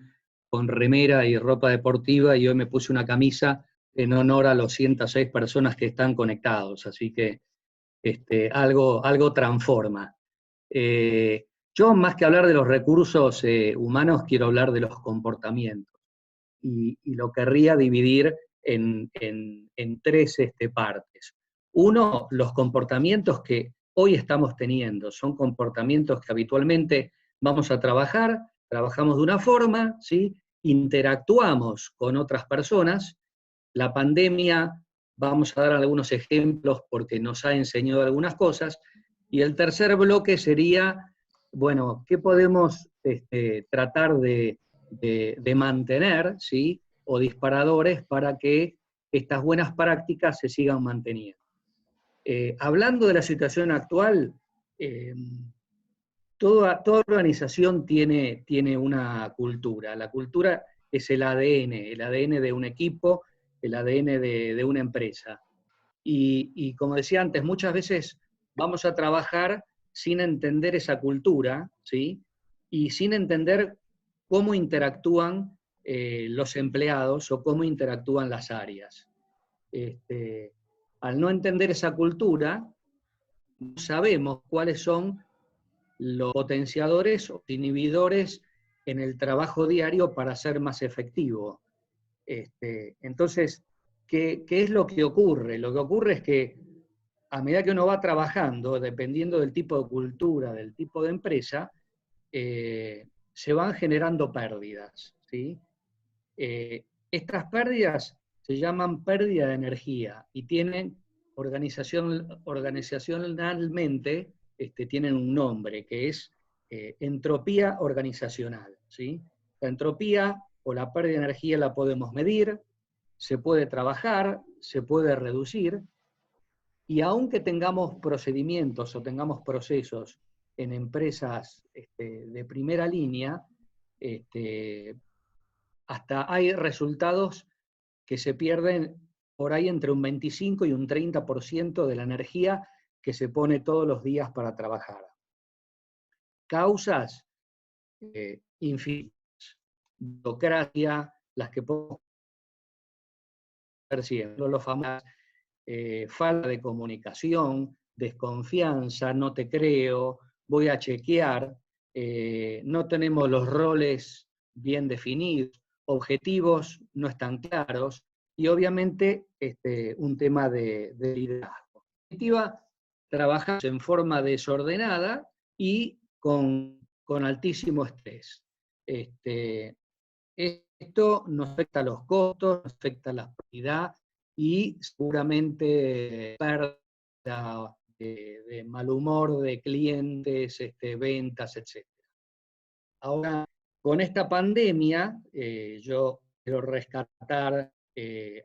con remera y ropa deportiva y hoy me puse una camisa en honor a los 106 personas que están conectados, así que algo transforma. Yo, más que hablar de los recursos humanos, quiero hablar de los comportamientos. Y lo querría dividir en 3 partes. Uno, los comportamientos que hoy estamos teniendo. Son comportamientos que habitualmente vamos a trabajar, trabajamos de una forma, ¿sí? Interactuamos con otras personas. La pandemia, vamos a dar algunos ejemplos porque nos ha enseñado algunas cosas. Y el tercer bloque sería, bueno, ¿qué podemos tratar de mantener, ¿sí? O disparadores para que estas buenas prácticas se sigan manteniendo? Hablando de la situación actual, toda organización tiene una cultura. La cultura es el ADN de un equipo, el ADN de una empresa. Y como decía antes, muchas veces vamos a trabajar sin entender esa cultura, ¿sí? Y sin entender cómo interactúan los empleados o cómo interactúan las áreas. Al no entender esa cultura, no sabemos cuáles son los potenciadores o inhibidores en el trabajo diario para ser más efectivo. Entonces, ¿qué es lo que ocurre? Lo que ocurre es que a medida que uno va trabajando, dependiendo del tipo de cultura, del tipo de empresa, se van generando pérdidas, ¿sí? Estas pérdidas se llaman pérdida de energía y tienen organizacionalmente, tienen un nombre, que es entropía organizacional, ¿sí? La entropía o la pérdida de energía la podemos medir, se puede trabajar, se puede reducir, y aunque tengamos procedimientos o tengamos procesos en empresas de primera línea, hasta hay resultados que se pierden por ahí entre un 25 y un 30% de la energía que se pone todos los días para trabajar. Causas infinitas. Burocracia, las que podemos ver siempre, los famosos, falta de comunicación, desconfianza, no te creo, voy a chequear, no tenemos los roles bien definidos, objetivos no están claros, y obviamente un tema de liderazgo. En definitiva, trabajamos en forma desordenada y con altísimo estrés. Esto nos afecta a los costos, nos afecta a la prioridad y seguramente pérdida de mal humor de clientes, ventas, etc. Ahora, con esta pandemia, yo quiero rescatar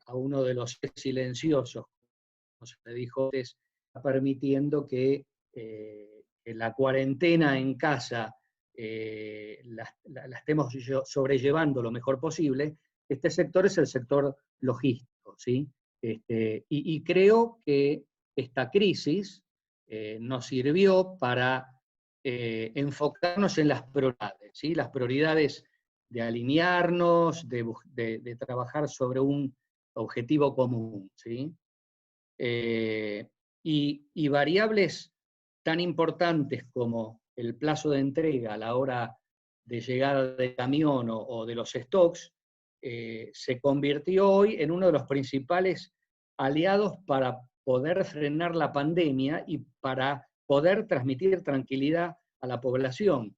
a uno de los silenciosos, como se dijo antes, permitiendo que la cuarentena en casa la estemos sobrellevando lo mejor posible. Este sector es el sector logístico, ¿sí? Y creo que esta crisis nos sirvió para enfocarnos en las prioridades, ¿sí? Las prioridades de alinearnos, de trabajar sobre un objetivo común, ¿sí? Y variables tan importantes como el plazo de entrega a la hora de llegada del camión o de los stocks, se convirtió hoy en uno de los principales aliados para poder frenar la pandemia y para poder transmitir tranquilidad a la población.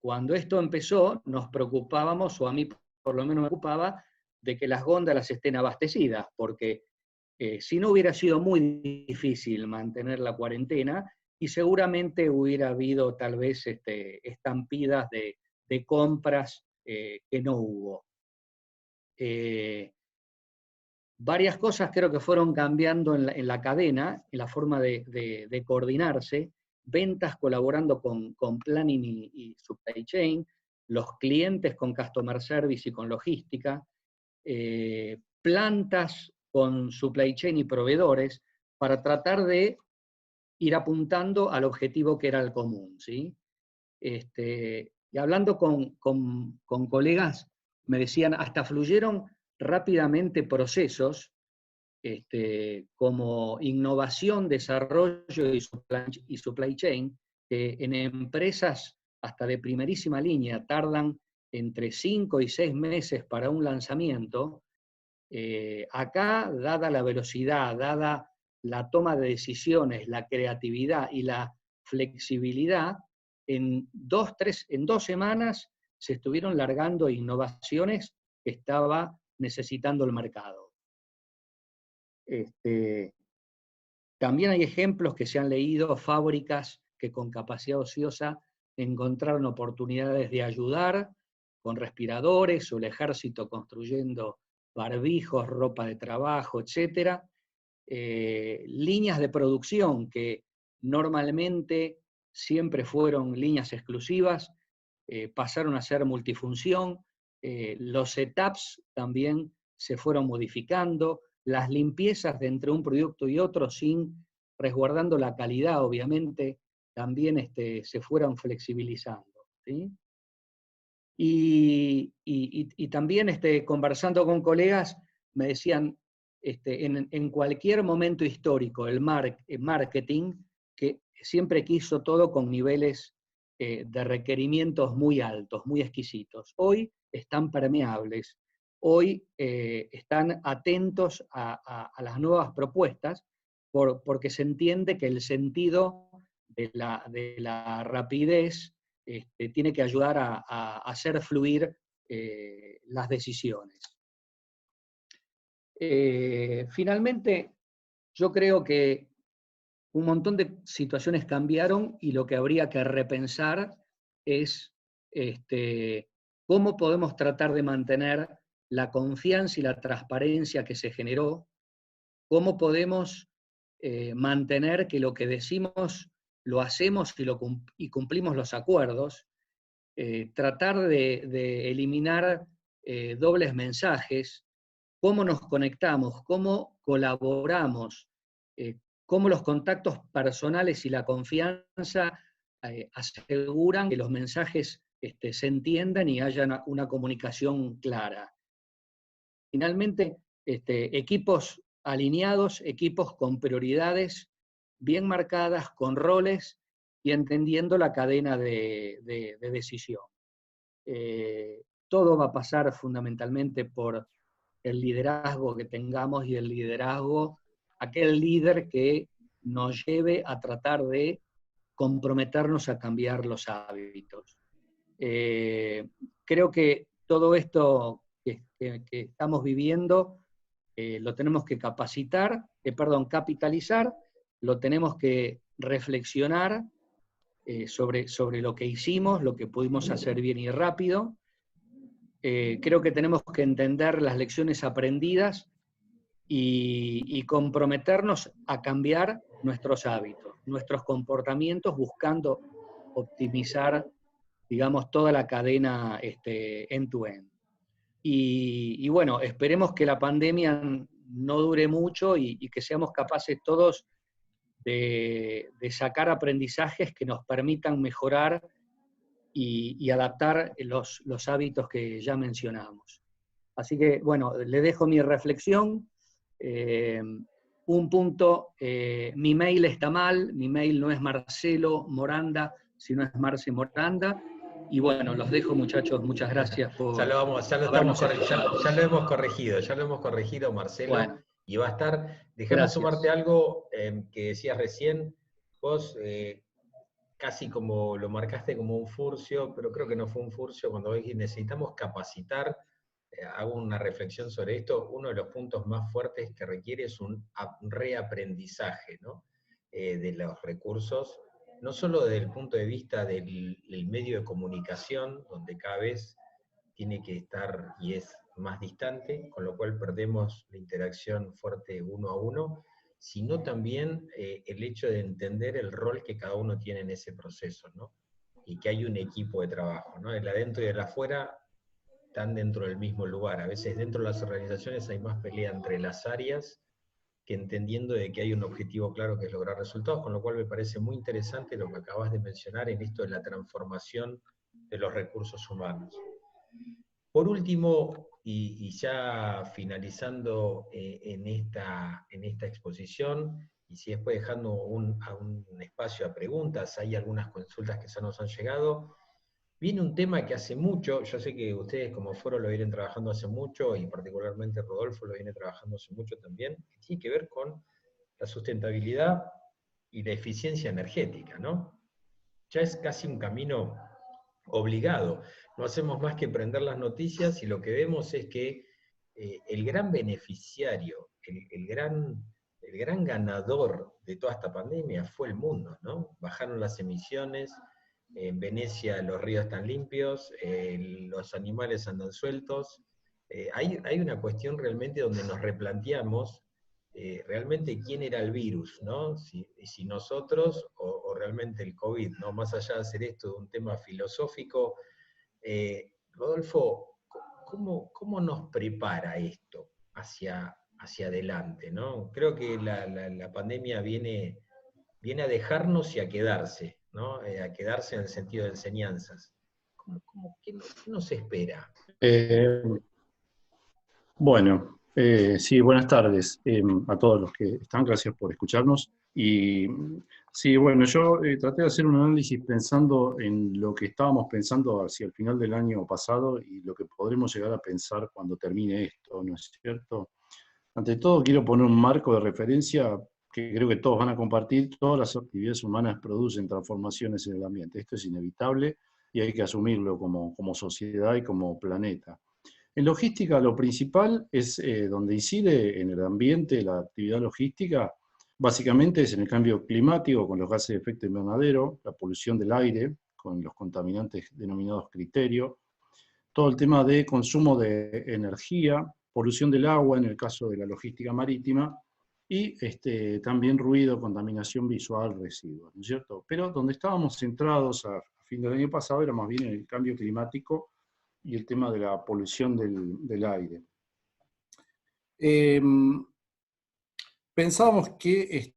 Cuando esto empezó, nos preocupábamos, o a mí por lo menos me preocupaba, de que las góndolas estén abastecidas, porque si no hubiera sido muy difícil mantener la cuarentena y seguramente hubiera habido tal vez estampidas de compras que no hubo. Varias cosas creo que fueron cambiando en la cadena, en la forma de coordinarse, ventas colaborando con planning y supply chain, los clientes con customer service y con logística, plantas con supply chain y proveedores, para tratar de ir apuntando al objetivo que era el común, ¿sí? Y hablando con colegas, me decían, hasta fluyeron rápidamente procesos como innovación, desarrollo y supply chain, que en empresas hasta de primerísima línea tardan entre 5 y 6 meses para un lanzamiento. Acá, dada la velocidad, dada la toma de decisiones, la creatividad y la flexibilidad, en 2 semanas se estuvieron largando innovaciones que estaba necesitando el mercado. También hay ejemplos que se han leído, fábricas que con capacidad ociosa encontraron oportunidades de ayudar con respiradores, o el ejército construyendo barbijos, ropa de trabajo, etc. Líneas de producción que normalmente siempre fueron líneas exclusivas, pasaron a ser multifunción, los setups también se fueron modificando, las limpiezas de entre un producto y otro, resguardando la calidad, obviamente, también se fueron flexibilizando, ¿sí? Y también conversando con colegas, me decían, en cualquier momento histórico, el marketing, que siempre quiso todo con niveles de requerimientos muy altos, muy exquisitos. Hoy están permeables, hoy están atentos a las nuevas propuestas, porque se entiende que el sentido de la rapidez tiene que ayudar a hacer fluir las decisiones. Finalmente, yo creo que un montón de situaciones cambiaron y lo que habría que repensar es cómo podemos tratar de mantener la confianza y la transparencia que se generó, cómo podemos mantener que lo que decimos lo hacemos y cumplimos los acuerdos, tratar de eliminar dobles mensajes, cómo nos conectamos, cómo colaboramos, cómo los contactos personales y la confianza aseguran que los mensajes se entiendan y haya una comunicación clara. Finalmente, equipos alineados, equipos con prioridades bien marcadas, con roles y entendiendo la cadena de decisión. Todo va a pasar fundamentalmente por el liderazgo que tengamos y el liderazgo, aquel líder que nos lleve a tratar de comprometernos a cambiar los hábitos. Creo que todo esto que estamos viviendo lo tenemos que capitalizar, lo tenemos que reflexionar sobre lo que hicimos, lo que pudimos hacer bien y rápido. Creo que tenemos que entender las lecciones aprendidas y comprometernos a cambiar nuestros hábitos, nuestros comportamientos, buscando optimizar, digamos, toda la cadena end-to-end. Y bueno, esperemos que la pandemia no dure mucho y que seamos capaces todos de sacar aprendizajes que nos permitan mejorar y adaptar los hábitos que ya mencionamos. Así que, bueno, le dejo mi reflexión. Un punto, mi mail está mal, mi mail no es Marcelo Moranda, sino es Marce Moranda. Y bueno, los dejo, muchachos, muchas gracias por ya lo hemos corregido, Marcelo, bueno, y va a estar. Déjame sumarte algo que decías recién, vos casi como lo marcaste como un furcio, pero creo que no fue un furcio, cuando ves que necesitamos capacitar, hago una reflexión sobre esto, uno de los puntos más fuertes que requiere es un reaprendizaje, ¿no? De los recursos, no solo desde el punto de vista del medio de comunicación, donde cada vez tiene que estar y es más distante, con lo cual perdemos la interacción fuerte uno a uno, sino también el hecho de entender el rol que cada uno tiene en ese proceso, ¿no? Y que hay un equipo de trabajo, ¿no? El adentro y el afuera están dentro del mismo lugar. A veces dentro de las organizaciones hay más pelea entre las áreas que entendiendo de que hay un objetivo claro que es lograr resultados, con lo cual me parece muy interesante lo que acabas de mencionar en esto de la transformación de los recursos humanos. Por último, y ya finalizando en esta exposición, y si después dejando un espacio a preguntas, hay algunas consultas que ya nos han llegado, viene un tema que hace mucho, yo sé que ustedes como foro lo vienen trabajando hace mucho, y particularmente Rodolfo lo viene trabajando hace mucho también, que tiene que ver con la sustentabilidad y la eficiencia energética, ¿no? Ya es casi un camino obligado. No hacemos más que prender las noticias y lo que vemos es que el gran beneficiario, el gran ganador de toda esta pandemia fue el mundo, ¿no? Bajaron las emisiones, en Venecia los ríos están limpios, los animales andan sueltos. Hay una cuestión realmente donde nos replanteamos realmente quién era el virus, ¿no? Si nosotros o realmente el COVID, ¿no? Más allá de hacer esto de un tema filosófico, Rodolfo, ¿cómo nos prepara esto hacia adelante, ¿no? Creo que la pandemia viene a dejarnos y a quedarse, ¿no? A quedarse en el sentido de enseñanzas. ¿Qué nos espera? Bueno, sí, buenas tardes a todos los que están, gracias por escucharnos. Y sí, bueno, yo traté de hacer un análisis pensando en lo que estábamos pensando hacia el final del año pasado y lo que podremos llegar a pensar cuando termine esto, ¿no es cierto? Ante todo, quiero poner un marco de referencia que creo que todos van a compartir. Todas las actividades humanas producen transformaciones en el ambiente. Esto es inevitable y hay que asumirlo como sociedad y como planeta. En logística lo principal es donde incide en el ambiente la actividad logística, básicamente es en el cambio climático con los gases de efecto invernadero, la polución del aire con los contaminantes denominados criterio, todo el tema de consumo de energía, polución del agua en el caso de la logística marítima, y también ruido, contaminación visual, residuos, ¿no es cierto? Pero donde estábamos centrados a fin del año pasado era más bien en el cambio climático y el tema de la polución del aire. Pensábamos que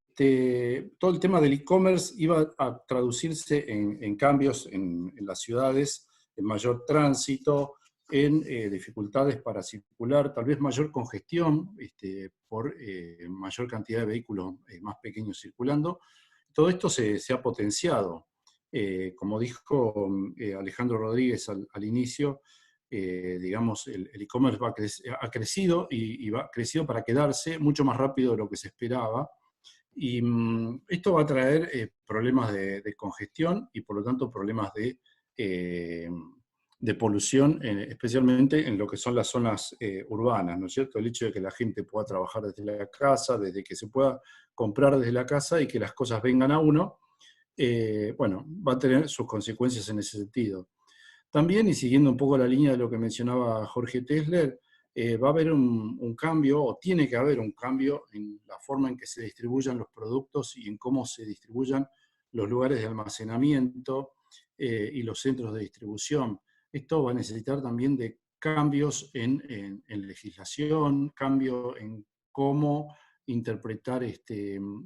todo el tema del e-commerce iba a traducirse en cambios en las ciudades, en mayor tránsito, en dificultades para circular, tal vez mayor congestión por mayor cantidad de vehículos más pequeños circulando. Todo esto se ha potenciado. Como dijo Alejandro Rodríguez al inicio, digamos, el e-commerce ha crecido y va crecido para quedarse mucho más rápido de lo que se esperaba. Y esto va a traer problemas de congestión y por lo tanto problemas de polución, especialmente en lo que son las zonas urbanas, ¿no es cierto? El hecho de que la gente pueda trabajar desde la casa, desde que se pueda comprar desde la casa y que las cosas vengan a uno, bueno, va a tener sus consecuencias en ese sentido. También, y siguiendo un poco la línea de lo que mencionaba Jorge Tesler, va a haber un cambio, o tiene que haber un cambio en la forma en que se distribuyan los productos y en cómo se distribuyan los lugares de almacenamiento y los centros de distribución. Esto va a necesitar también de cambios en legislación, cambio en cómo interpretar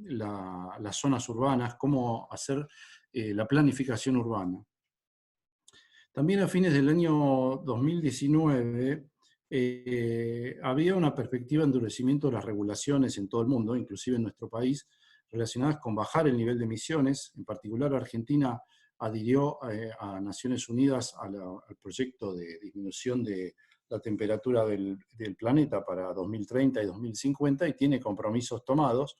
las zonas urbanas, cómo hacer la planificación urbana. También a fines del año 2019 había una perspectiva de endurecimiento de las regulaciones en todo el mundo, inclusive en nuestro país, relacionadas con bajar el nivel de emisiones. En particular, Argentina adhirió a Naciones Unidas al proyecto de disminución de la temperatura del planeta para 2030 y 2050 y tiene compromisos tomados.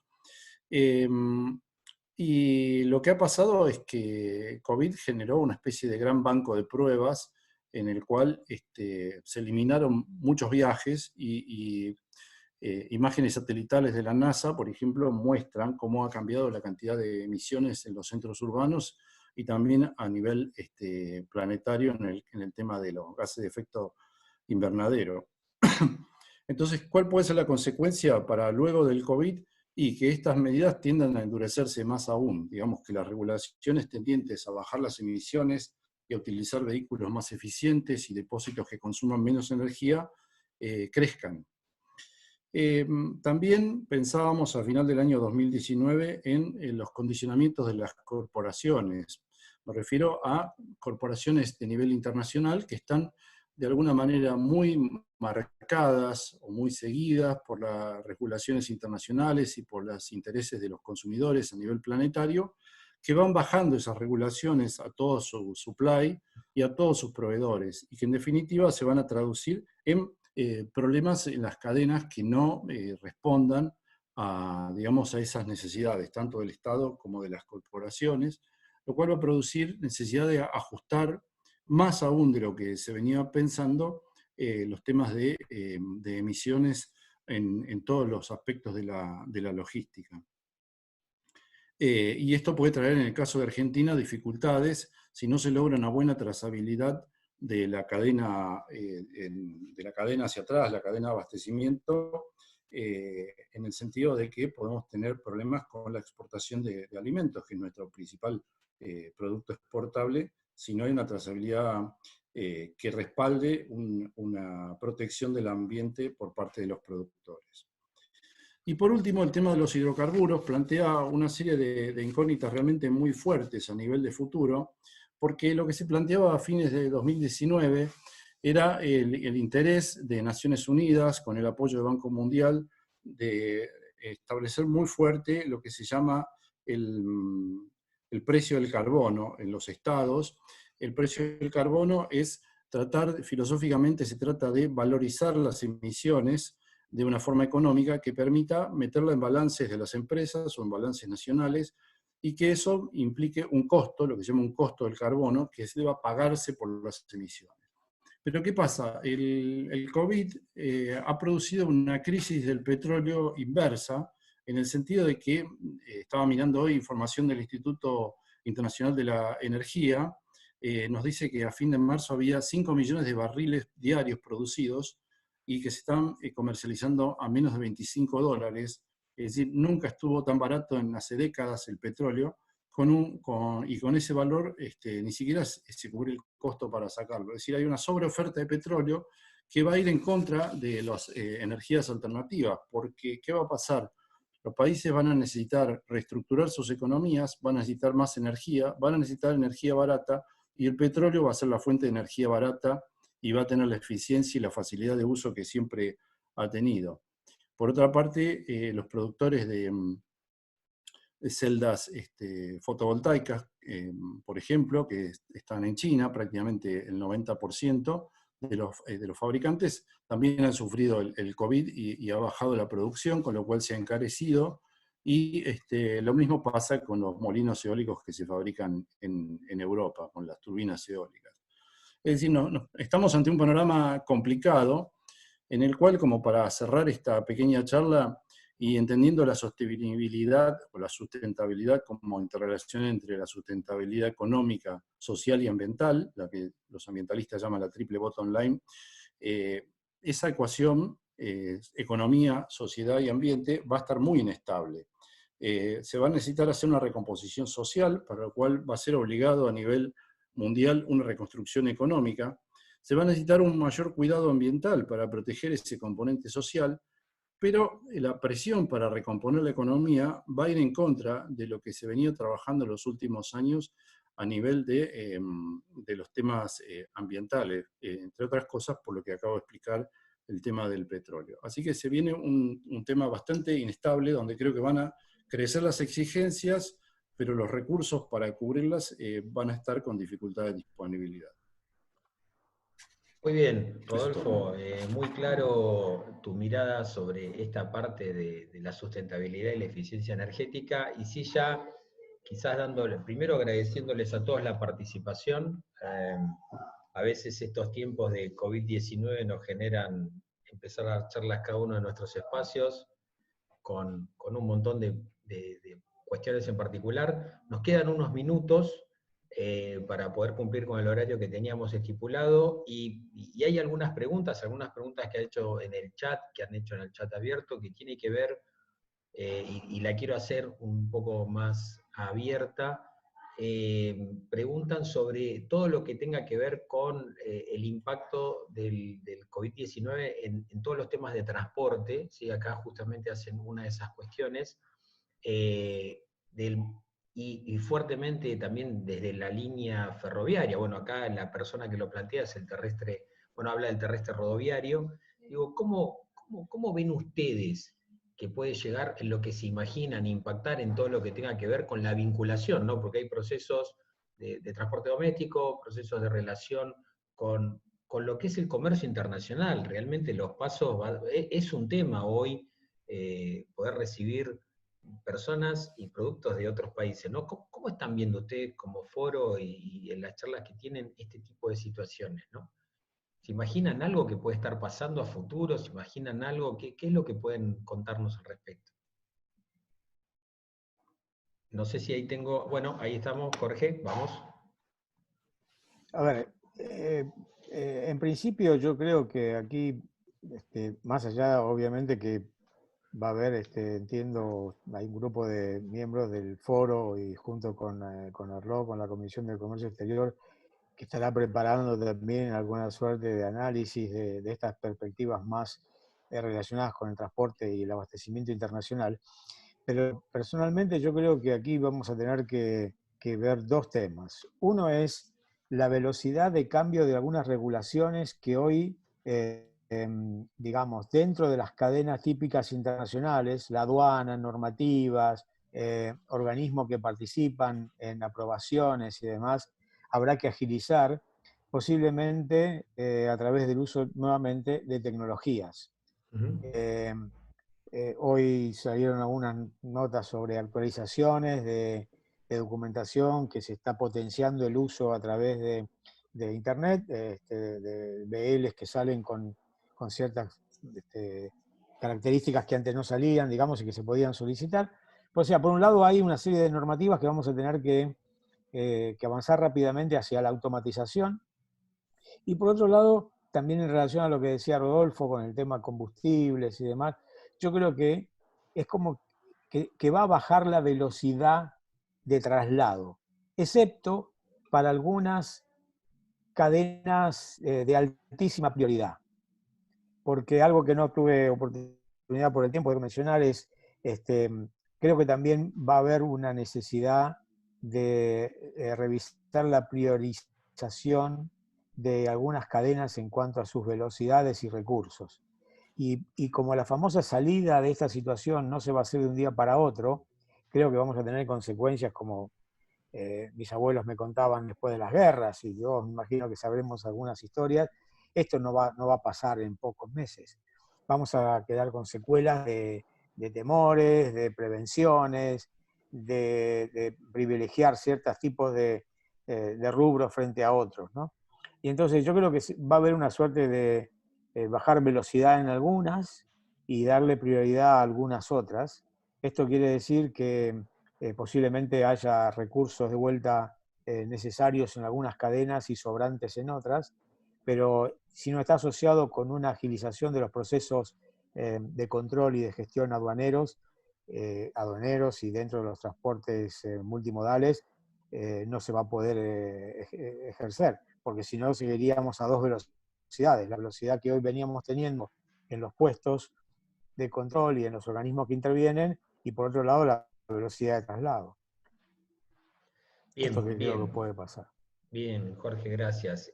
Y lo que ha pasado es que COVID generó una especie de gran banco de pruebas en el cual se eliminaron muchos viajes y imágenes satelitales de la NASA, por ejemplo, muestran cómo ha cambiado la cantidad de emisiones en los centros urbanos y también a nivel planetario en el tema de los gases de efecto invernadero. Entonces, ¿cuál puede ser la consecuencia para luego del COVID? Y que estas medidas tiendan a endurecerse más aún. Digamos que las regulaciones tendientes a bajar las emisiones y a utilizar vehículos más eficientes y depósitos que consuman menos energía crezcan. También pensábamos a final del año 2019 en los condicionamientos de las corporaciones. Me refiero a corporaciones de nivel internacional que están de alguna manera muy marcadas o muy seguidas por las regulaciones internacionales y por los intereses de los consumidores a nivel planetario, que van bajando esas regulaciones a todo su supply y a todos sus proveedores, y que en definitiva se van a traducir en problemas en las cadenas que no respondan a, digamos, a esas necesidades, tanto del Estado como de las corporaciones, lo cual va a producir necesidad de ajustar más aún de lo que se venía pensando, los temas de emisiones en todos los aspectos de la logística. Y esto puede traer, en el caso de Argentina, dificultades si no se logra una buena trazabilidad de la cadena hacia atrás, la cadena de abastecimiento, en el sentido de que podemos tener problemas con la exportación de alimentos, que es nuestro principal producto exportable, si no hay una trazabilidad que respalde una protección del ambiente por parte de los productores. Y por último, el tema de los hidrocarburos plantea una serie de incógnitas realmente muy fuertes a nivel de futuro, porque lo que se planteaba a fines de 2019 era el interés de Naciones Unidas, con el apoyo del Banco Mundial, de establecer muy fuerte lo que se llama el precio del carbono en los estados. El precio del carbono es filosóficamente se trata de valorizar las emisiones de una forma económica que permita meterla en balances de las empresas o en balances nacionales, y que eso implique un costo, lo que se llama un costo del carbono, que deba pagarse por las emisiones. Pero ¿qué pasa? El COVID ha producido una crisis del petróleo inversa, en el sentido de que, estaba mirando hoy información del Instituto Internacional de la Energía, nos dice que a fin de marzo había 5 millones de barriles diarios producidos y que se están comercializando a menos de $25. Es decir, nunca estuvo tan barato en hace décadas el petróleo, y con ese valor ni siquiera se cubre el costo para sacarlo. Es decir, hay una sobreoferta de petróleo que va a ir en contra de las energías alternativas, porque ¿qué va a pasar? Los países van a necesitar reestructurar sus economías, van a necesitar más energía, van a necesitar energía barata, y el petróleo va a ser la fuente de energía barata y va a tener la eficiencia y la facilidad de uso que siempre ha tenido. Por otra parte, los productores de celdas fotovoltaicas, por ejemplo, que están en China, prácticamente el 90% de los fabricantes, también han sufrido el COVID y ha bajado la producción, con lo cual se ha encarecido, y lo mismo pasa con los molinos eólicos que se fabrican en Europa, con las turbinas eólicas. Es decir, estamos ante un panorama complicado, en el cual, como para cerrar esta pequeña charla, y entendiendo la sostenibilidad o la sustentabilidad como interrelación entre la sustentabilidad económica, social y ambiental, la que los ambientalistas llaman la triple bottom line, esa ecuación, economía, sociedad y ambiente, va a estar muy inestable. Se va a necesitar hacer una recomposición social, para lo cual va a ser obligado a nivel mundial una reconstrucción económica. Se va a necesitar un mayor cuidado ambiental para proteger ese componente social, pero la presión para recomponer la economía va a ir en contra de lo que se venía trabajando en los últimos años a nivel de los temas ambientales, entre otras cosas por lo que acabo de explicar, el tema del petróleo. Así que se viene un tema bastante inestable, donde creo que van a crecer las exigencias, pero los recursos para cubrirlas van a estar con dificultad de disponibilidad. Muy bien, Rodolfo, muy claro tu mirada sobre esta parte de la sustentabilidad y la eficiencia energética, y sí, ya quizás primero agradeciéndoles a todos la participación. A veces estos tiempos de COVID-19 nos generan empezar a dar charlas cada uno de nuestros espacios con un montón de cuestiones en particular. Nos quedan unos minutos para poder cumplir con el horario que teníamos estipulado, y hay algunas preguntas que han hecho en el chat abierto, que tiene que ver, y la quiero hacer un poco más abierta. Preguntan sobre todo lo que tenga que ver con el impacto del COVID-19 en todos los temas de transporte, ¿sí? Acá justamente hacen una de esas cuestiones, y fuertemente también desde la línea ferroviaria. Bueno, acá la persona que lo plantea es el terrestre, bueno, habla del terrestre rodoviario. Digo, ¿cómo ven ustedes que puede llegar en lo que se imaginan impactar en todo lo que tenga que ver con la vinculación, ¿no? Porque hay procesos de transporte doméstico, procesos de relación con lo que es el comercio internacional? Realmente los pasos, es un tema hoy, poder recibir personas y productos de otros países, ¿no? ¿Cómo están viendo ustedes como foro y en las charlas que tienen este tipo de situaciones, ¿no? ¿Se imaginan algo que puede estar pasando a futuro? ¿Se imaginan algo? ¿Qué es lo que pueden contarnos al respecto? No sé si ahí tengo... Bueno, ahí estamos, Jorge, vamos. A ver, en principio yo creo que aquí, más allá obviamente que va a haber, entiendo, hay un grupo de miembros del foro y junto con ARLO, con la Comisión de Comercio Exterior, que estará preparando también alguna suerte de análisis de estas perspectivas más relacionadas con el transporte y el abastecimiento internacional. Pero personalmente yo creo que aquí vamos a tener que ver dos temas. Uno es la velocidad de cambio de algunas regulaciones que hoy, digamos, dentro de las cadenas típicas internacionales, la aduana, normativas, organismos que participan en aprobaciones y demás, habrá que agilizar, posiblemente a través del uso nuevamente de tecnologías. Hoy salieron algunas notas sobre actualizaciones de documentación, que se está potenciando el uso a través de Internet, de BLs que salen con ciertas características que antes no salían, digamos, y que se podían solicitar. O sea, por un lado hay una serie de normativas que vamos a tener que avanzar rápidamente hacia la automatización, y por otro lado, también en relación a lo que decía Rodolfo con el tema combustibles y demás, yo creo que es como que va a bajar la velocidad de traslado, excepto para algunas cadenas de altísima prioridad. Porque algo que no tuve oportunidad por el tiempo de mencionar es, creo que también va a haber una necesidad de revisar la priorización de algunas cadenas en cuanto a sus velocidades y recursos. Y como la famosa salida de esta situación no se va a hacer de un día para otro, creo que vamos a tener consecuencias como mis abuelos me contaban después de las guerras, y yo me imagino que sabremos algunas historias. Esto no va a pasar en pocos meses. Vamos a quedar con secuelas de temores, de prevenciones, de privilegiar ciertos tipos de rubros frente a otros, ¿no? Y entonces yo creo que va a haber una suerte de bajar velocidad en algunas y darle prioridad a algunas otras. Esto quiere decir que posiblemente haya recursos de vuelta necesarios en algunas cadenas y sobrantes en otras, pero si no está asociado con una agilización de los procesos de control y de gestión aduaneros y dentro de los transportes multimodales, no se va a poder ejercer, porque si no seguiríamos a dos velocidades, la velocidad que hoy veníamos teniendo en los puestos de control y en los organismos que intervienen, y por otro lado la velocidad de traslado. Bien, Esto que bien. creo que puede pasar. Bien, Jorge, gracias.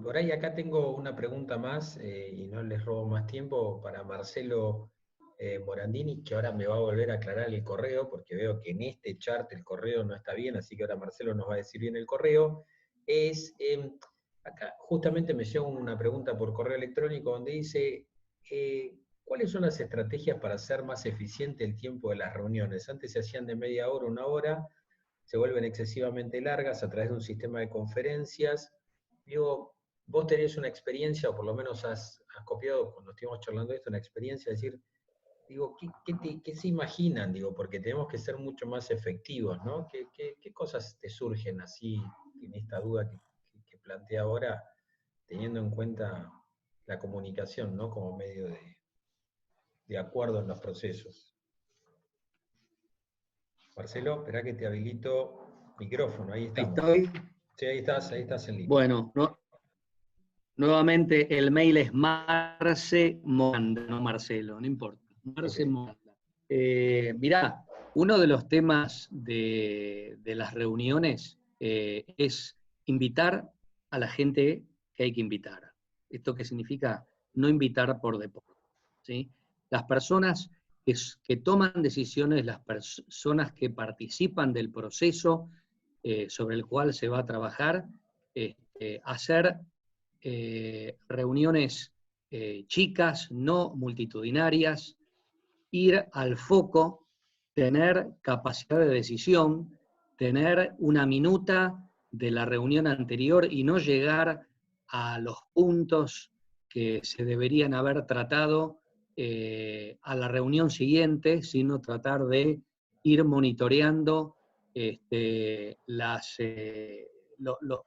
Por ahí acá tengo una pregunta más y no les robo más tiempo para Marcelo Morandini, que ahora me va a volver a aclarar el correo, porque veo que en este chart el correo no está bien, así que ahora Marcelo nos va a decir bien el correo. Acá justamente me llega una pregunta por correo electrónico donde dice, ¿cuáles son las estrategias para hacer más eficiente el tiempo de las reuniones? Antes se hacían de media hora, una hora, se vuelven excesivamente largas a través de un sistema de conferencias. Digo, vos tenés una experiencia, o por lo menos has copiado, cuando estuvimos charlando de esto, una experiencia, es decir, digo, ¿qué se imaginan? Digo, porque tenemos que ser mucho más efectivos, ¿no? ¿Qué cosas te surgen así en esta duda que plantea ahora, teniendo en cuenta la comunicación, ¿no? Como medio de acuerdo en los procesos. Marcelo, espera que te habilito micrófono, ahí estamos. Ahí estoy. Sí, ahí estás en línea. Bueno, nuevamente el mail es Marce Moranda, no Marcelo, no importa. Marce Okay. Moranda. Mirá, uno de los temas de las reuniones es invitar a la gente que hay que invitar. ¿Esto qué significa? No invitar por deporte, ¿sí? Las personas que toman decisiones, las personas que participan del proceso sobre el cual se va a trabajar, hacer reuniones chicas, no multitudinarias, ir al foco, tener capacidad de decisión, tener una minuta de la reunión anterior y no llegar a los puntos que se deberían haber tratado a la reunión siguiente, sino tratar de ir monitoreando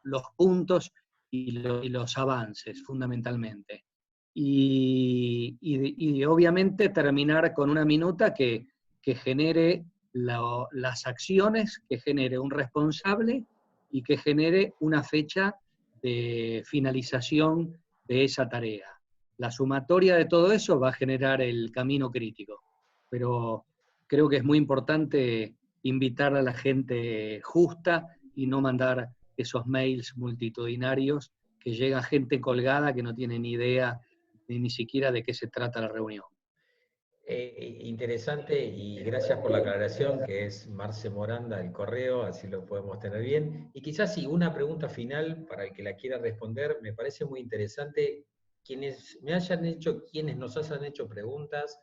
los puntos y los avances, fundamentalmente. Y obviamente terminar con una minuta que genere las acciones, que genere un responsable y que genere una fecha de finalización de esa tarea. La sumatoria de todo eso va a generar el camino crítico, pero creo que es muy importante invitar a la gente justa y no mandar esos mails multitudinarios que llega gente colgada que no tiene ni idea ni siquiera de qué se trata la reunión. Interesante y gracias por la aclaración, que es Marce Moranda, el correo, así lo podemos tener bien. Y quizás sí, una pregunta final para el que la quiera responder, me parece muy interesante. Quienes nos hayan hecho preguntas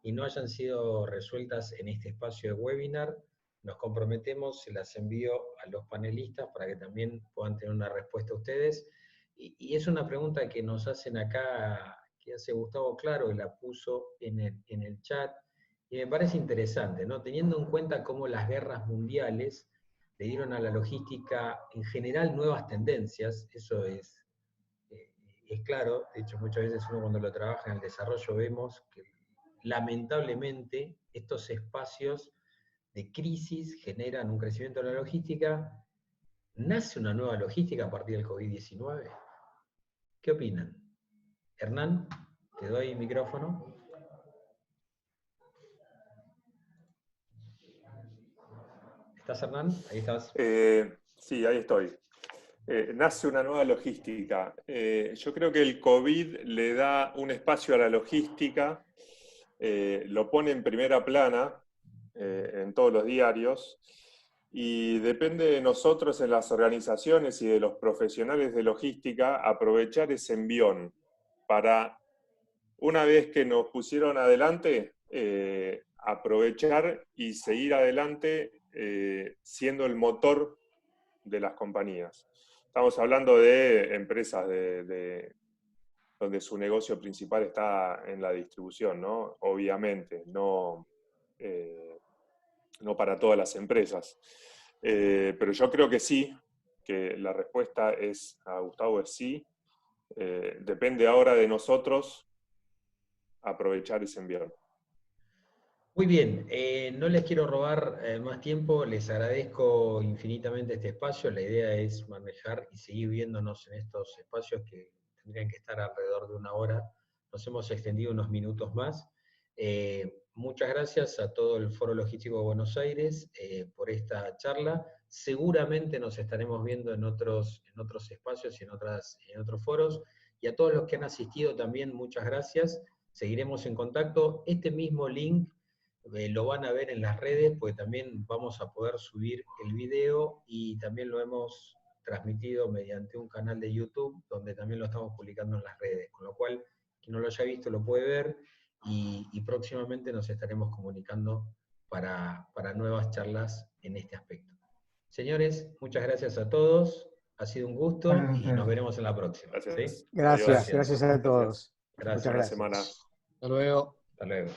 y no hayan sido resueltas en este espacio de webinar, nos comprometemos, se las envío a los panelistas para que también puedan tener una respuesta a ustedes. Y es una pregunta que nos hacen acá, que hace Gustavo Claro, y la puso en el chat, y me parece interesante, ¿no? Teniendo en cuenta cómo las guerras mundiales le dieron a la logística en general nuevas tendencias, eso es claro. De hecho muchas veces uno cuando lo trabaja en el desarrollo vemos que lamentablemente estos espacios de crisis generan un crecimiento de la logística. ¿Nace una nueva logística a partir del COVID-19? ¿Qué opinan? Hernán, te doy micrófono. ¿Estás, Hernán? Ahí estás. Sí, ahí estoy. Nace una nueva logística. Yo creo que el COVID le da un espacio a la logística, lo pone en primera plana en todos los diarios, y depende de nosotros en las organizaciones y de los profesionales de logística aprovechar ese envión para, una vez que nos pusieron adelante, aprovechar y seguir adelante siendo el motor de las compañías. Estamos hablando de empresas donde su negocio principal está en la distribución, ¿no? Obviamente, no para todas las empresas. Pero yo creo que sí, que la respuesta a Gustavo es sí. Depende ahora de nosotros aprovechar ese envión. Muy bien, no les quiero robar más tiempo, les agradezco infinitamente este espacio. La idea es manejar y seguir viéndonos en estos espacios que tendrían que estar alrededor de una hora. Nos hemos extendido unos minutos más. Muchas gracias a todo el Foro Logístico de Buenos Aires por esta charla. Seguramente nos estaremos viendo en otros espacios y en otros foros. Y a todos los que han asistido también, muchas gracias. Seguiremos en contacto. Este mismo link lo van a ver en las redes, porque también vamos a poder subir el video, y también lo hemos transmitido mediante un canal de YouTube, donde también lo estamos publicando en las redes, con lo cual, quien no lo haya visto lo puede ver, y próximamente nos estaremos comunicando para nuevas charlas en este aspecto. Señores, muchas gracias a todos, ha sido un gusto, y nos veremos en la próxima. Gracias. ¿Sí? Gracias a todos. Gracias. Muchas gracias. Semana. Hasta luego. Hasta luego.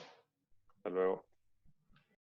Hasta luego.